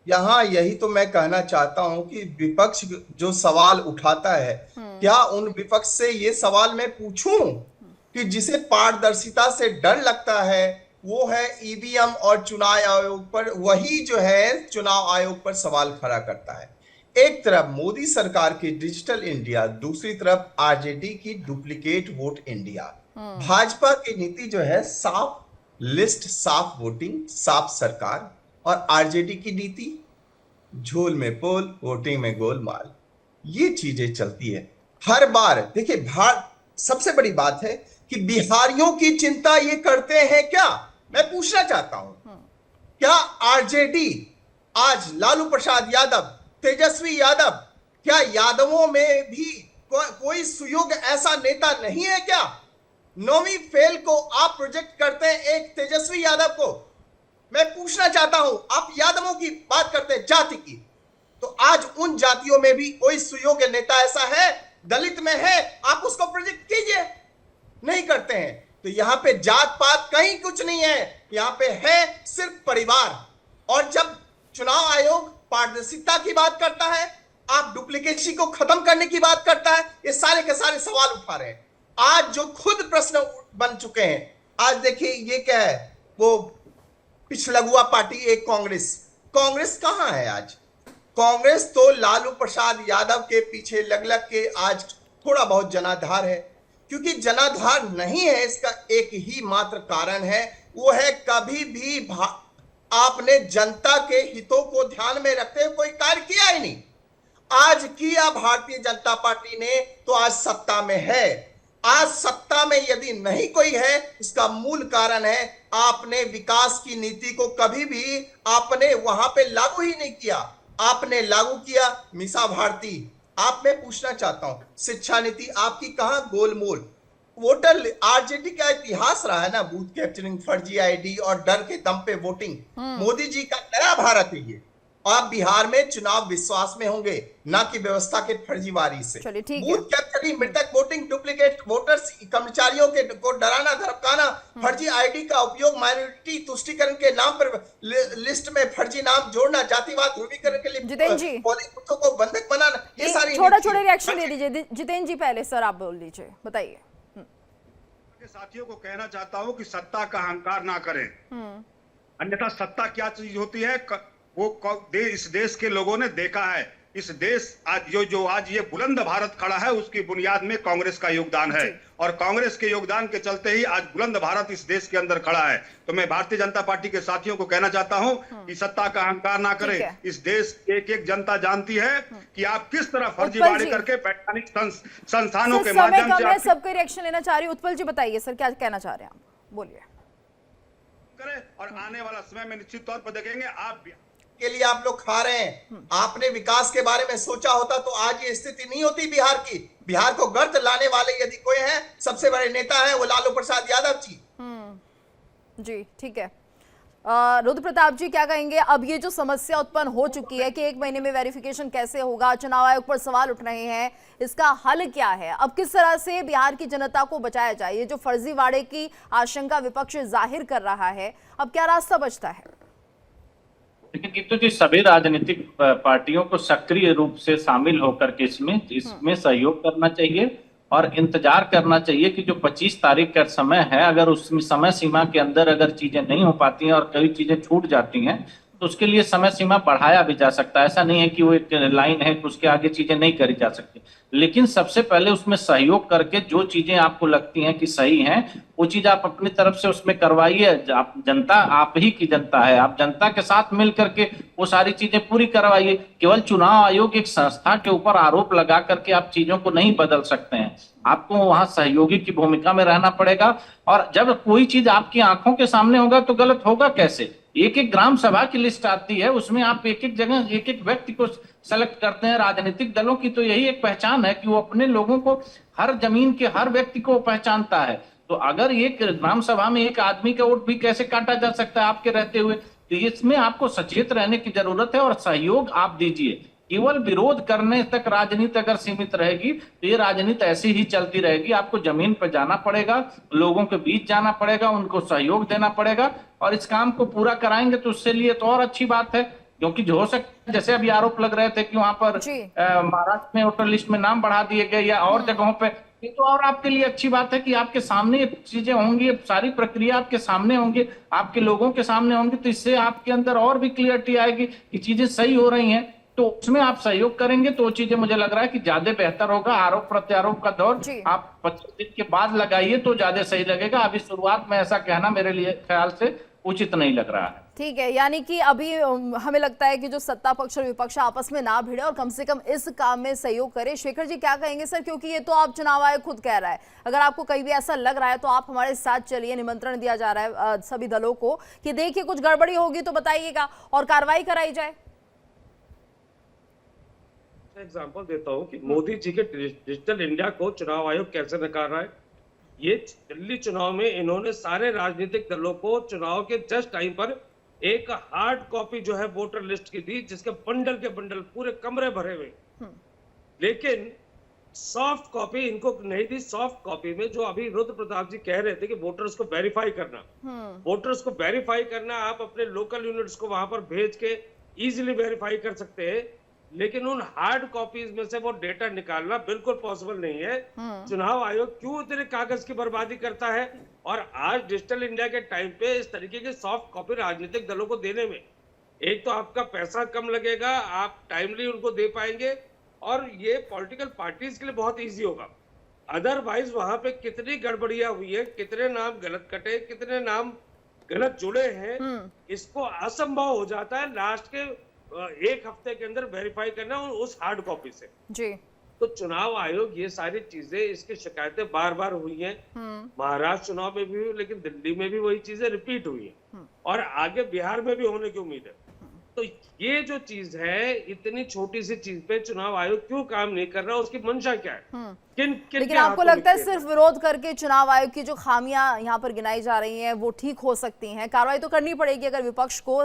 यहाँ यही तो मैं कहना चाहता हूं कि विपक्ष जो सवाल उठाता है, क्या उन विपक्ष से ये सवाल मैं पूछूं कि जिसे पारदर्शिता से डर लगता है वो है ईवीएम और चुनाव आयोग पर, वही जो है चुनाव आयोग पर सवाल खड़ा करता है। एक तरफ मोदी सरकार की डिजिटल इंडिया, दूसरी तरफ आरजेडी की डुप्लीकेट वोट इंडिया। भाजपा की नीति जो है साफ लिस्ट, साफ वोटिंग, साफ सरकार, और आरजेडी की नीति झोल में पोल, वोटिंग में गोलमाल। ये चीजें चलती है हर बार। देखिए, सबसे बड़ी बात है कि बिहारियों की चिंता ये करते हैं क्या? मैं पूछना चाहता हूं, क्या आरजेडी आज लालू प्रसाद यादव, तेजस्वी यादव, क्या यादवों में भी कोई सुयोग्य ऐसा नेता नहीं है क्या? 9वीं फेल को आप प्रोजेक्ट करते हैं एक तेजस्वी यादव को। मैं पूछना चाहता हूं, आप यादवों की बात करते हैं, जाति की, तो आज उन जातियों में भी कोई सुयोग्य नेता ऐसा है? दलित में है, आप उसको प्रोजेक्ट कीजिए। नहीं करते हैं। तो यहाँ पे जात पात कहीं कुछ नहीं है, यहाँ पे है सिर्फ परिवार। और जब चुनाव आयोग पारदर्शिता की बात करता है, आप डुप्लीकेसी को खत्म करने की बात करता है, ये सारे के सारे सवाल उठा रहे हैं। आज जो खुद प्रश्न बन चुके हैं, आज देखिए ये क्या है, वो पिछलगुआ पार्टी एक कांग्रेस कहां है आज? कांग्रेस तो लालू प्रसाद यादव के पीछे लग के आज थोड़ा बहुत जनाधार है, क्योंकि जनाधार नहीं है इसका एक ही मात्र कारण है, वो है कभी भी आपने जनता के हितों को ध्यान में रखते हुए कोई कार्य किया ही नहीं। आज किया भारतीय जनता पार्टी ने, तो आज सत्ता में है। आज सत्ता में यदि नहीं कोई है, इसका मूल कारण है आपने विकास की नीति को कभी भी आपने वहां पे लागू ही नहीं किया। आपने लागू किया मीसा भारती। आप मैं पूछना चाहता हूं, शिक्षा नीति आपकी कहां गोलमोल? वोटर आरजेडी का इतिहास रहा है ना, बूथ कैप्चरिंग, फर्जी आईडी और डर के दम पे वोटिंग। मोदी जी का नया भारत है ये। आप बिहार में चुनाव विश्वास में होंगे, ना कि व्यवस्था के फर्जीवारी से। बूथ कैप्चरिंग, मृतक वोटिंग, डुप्लीकेट वोटर्स, कर्मचारियों को डराना धमकाना, फर्जी आईडी का उपयोग, माइनॉरिटी तुष्टीकरण के नाम पर लिस्ट में फर्जी नाम जोड़ना, जातिवाद ध्रुवीकरण के लिए पोलिंग बूथों को बंधक बनाना, ये सारी छोटा रिएक्शन दे दीजिए जितेंद्र जी। पहले सर आप बोल दीजिए, बताइए। साथियों को कहना चाहता हूं कि सत्ता का अहंकार ना करें, अन्यथा सत्ता क्या चीज होती है इस देश के लोगों ने देखा है। इस देश आज जो आज ये बुलंद भारत खड़ा है, उसकी बुनियाद में कांग्रेस का योगदान है, और कांग्रेस के योगदान के चलते ही आज बुलंद भारत इस देश के अंदर खड़ा है। तो मैं भारतीय जनता पार्टी के साथियों को कहना चाहता हूं कि सत्ता का अहंकार ना करें। इस देश एक एक जनता जानती है कि आप किस तरह फर्जीवाड़े करके वैज्ञानिक संस्थानों के माध्यम से। मैं सबका रिएक्शन लेना चाह रही हूं। उत्पल जी बताइए सर, क्या कहना चाह रहे हैं आप, बोलिए। करें और आने वाला समय में निश्चित तौर पर देखेंगे आप के लिए आप लोग खा रहे हैं। आपने विकास के बारे में सोचा होता तो आज ये स्थिति नहीं होती बिहार की। बिहार को गर्त लाने वाले यदि कोई है, सबसे बड़े नेता है वो लालू प्रसाद यादव जी। जी ठीक है। रुद्र प्रताप जी क्या कहेंगे? अब ये जो समस्या उत्पन्न हो चुकी है कि 1 महीने में वेरिफिकेशन कैसे होगा, चुनाव आयोग पर सवाल उठ रहे हैं, इसका हल क्या है? अब किस तरह से बिहार की जनता को बचाया जाए? ये जो फर्जीवाड़े की आशंका विपक्ष जाहिर कर रहा है, अब क्या रास्ता बचता है? लेकिन गीतू जी, सभी राजनीतिक पार्टियों को सक्रिय रूप से शामिल होकर के इसमें सहयोग करना चाहिए और इंतजार करना चाहिए कि जो 25 तारीख का समय है, अगर उस समय सीमा के अंदर अगर चीजें नहीं हो पाती हैं और कई चीजें छूट जाती हैं, तो उसके लिए समय सीमा बढ़ाया भी जा सकता है। ऐसा नहीं है कि वो एक लाइन है कि उसके आगे चीजें नहीं करी जा सकती, लेकिन सबसे पहले उसमें सहयोग करके जो चीजें आपको लगती हैं कि सही हैं, वो चीज आप अपनी तरफ से उसमें करवाइए। आप जनता, आप ही की जनता है, आप जनता के साथ मिल करके वो सारी चीजें पूरी करवाइए। केवल चुनाव आयोग एक संस्था के ऊपर आरोप लगा करके आप चीजों को नहीं बदल सकते हैं, आपको वहां सहयोगी की भूमिका में रहना पड़ेगा। और जब कोई चीज आपकी आंखों के सामने होगा तो गलत होगा कैसे? एक एक ग्राम सभा की लिस्ट आती है, उसमें आप एक एक जगह एक एक व्यक्ति को सेलेक्ट करते हैं। राजनीतिक दलों की तो यही एक पहचान है कि वो अपने लोगों को, हर जमीन के हर व्यक्ति को पहचानता है। तो अगर एक ग्राम सभा में एक आदमी का वोट भी कैसे काटा जा सकता है आपके रहते हुए? तो इसमें आपको सचेत रहने की जरूरत है और सहयोग आप दीजिए। केवल विरोध करने तक राजनीति अगर सीमित रहेगी तो ये राजनीति ऐसी ही चलती रहेगी। आपको जमीन पर जाना पड़ेगा, लोगों के बीच जाना पड़ेगा, उनको सहयोग देना पड़ेगा, और इस काम को पूरा कराएंगे तो उससे लिए तो और अच्छी बात है। क्योंकि जो हो सकता है, जैसे अभी आरोप लग रहे थे कि वहां पर महाराष्ट्र में वोटर लिस्ट में नाम बढ़ा दिए गए या और जगहों पे, ये तो और आपके लिए अच्छी बात है कि आपके सामने चीजें होंगी, सारी प्रक्रिया आपके सामने होंगी, आपके लोगों के सामने होंगी, तो इससे आपके अंदर और भी क्लियरिटी आएगी कि चीजें सही हो रही हैं। तो उसमें आप सहयोग करेंगे तो चीजें मुझे लग रहा है कि ज्यादा बेहतर होगा। आरोप प्रत्यारोप का दौर आप 25 दिन के बाद लगाइए तो ज्यादा सही लगेगा। अभी शुरुआत में ऐसा कहना मेरे लिए ख्याल से उचित नहीं लग रहा है। ठीक है, यानी कि अभी हमें लगता है कि जो सत्ता पक्ष और विपक्ष आपस में ना भिड़े और कम से कम इस काम में सहयोग करे। शेखर जी क्या कहेंगे सर? क्योंकि ये तो आप चुनाव आयोग खुद कह रहा है, अगर आपको कहीं भी ऐसा लग रहा है तो आप हमारे साथ चलिए। निमंत्रण दिया जा रहा है सभी दलों को कि देखिए कुछ गड़बड़ी होगी तो बताइएगा और कार्रवाई कराई जाए। एग्जांपल देता हूं कि मोदी जी के डिजिटल इंडिया को चुनाव आयोग कैसे नकार रहा है। ये दिल्ली चुनाव में इन्होंने सारे राजनीतिक दलों को चुनाव के जस्ट टाइम पर एक हार्ड कॉपी जो है वोटर लिस्ट की दी, जिसके बंडल के बंडल पूरे कमरे भरे हुए। लेकिन सॉफ्ट कॉपी इनको नहीं दी। सॉफ्ट कॉपी में जो अभी रुद्र प्रताप जी कह रहे थे कि वोटर्स को वेरीफाई करना, वोटर्स को वेरीफाई करना, आप अपने लोकल यूनिट्स को वहां पर भेज के इजीली वेरीफाई कर सकते हैं, लेकिन उन हार्ड कॉपीज में से वो डेटा निकालना बिल्कुल पॉसिबल नहीं है। चुनाव आयोग क्यों इतने कागज की बर्बादी करता है? और आज डिजिटल इंडिया के टाइम पे इस तरीके की सॉफ्ट कॉपी राजनीतिक दलों को देने में एक तो आपका पैसा कम लगेगा, आप टाइमली उनको दे पाएंगे, और ये पॉलिटिकल पार्टीज के लिए बहुत इजी होगा। अदरवाइज वहां पे कितनी गड़बड़ियां हुई है, कितने नाम गलत कटे, कितने नाम गलत जुड़े हैं, इसको असंभव हो जाता है लास्ट के एक हफ्ते के अंदर वेरीफाई करना उस हार्ड कॉपी से जी। तो चुनाव आयोग ये सारी चीजें, इसकी शिकायतें बार बार हुई हैं, महाराष्ट्र चुनाव में भी हुई, लेकिन दिल्ली में भी वही चीजें रिपीट हुई हैं, और आगे बिहार में भी होने की उम्मीद है। तो ये जो चीज है, इतनी छोटी सी चीज पे चुनाव आयोग क्यों काम नहीं कर रहा, उसकी मंशा क्या है? लेकिन आपको लगता है सिर्फ विरोध करके चुनाव आयोग की जो खामियां यहाँ पर गिनाई जा रही हैं वो ठीक हो सकती हैं? कार्रवाई तो करनी पड़ेगी अगर विपक्ष को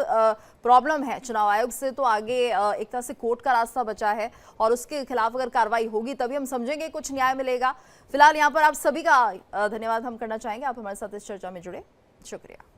प्रॉब्लम है चुनाव आयोग से, तो आगे एक तरह से कोर्ट का रास्ता बचा है और उसके खिलाफ अगर कार्रवाई होगी तभी हम समझेंगे कुछ न्याय मिलेगा। फिलहाल यहाँ पर आप सभी का धन्यवाद हम करना चाहेंगे, आप हमारे साथ इस चर्चा में जुड़े, शुक्रिया।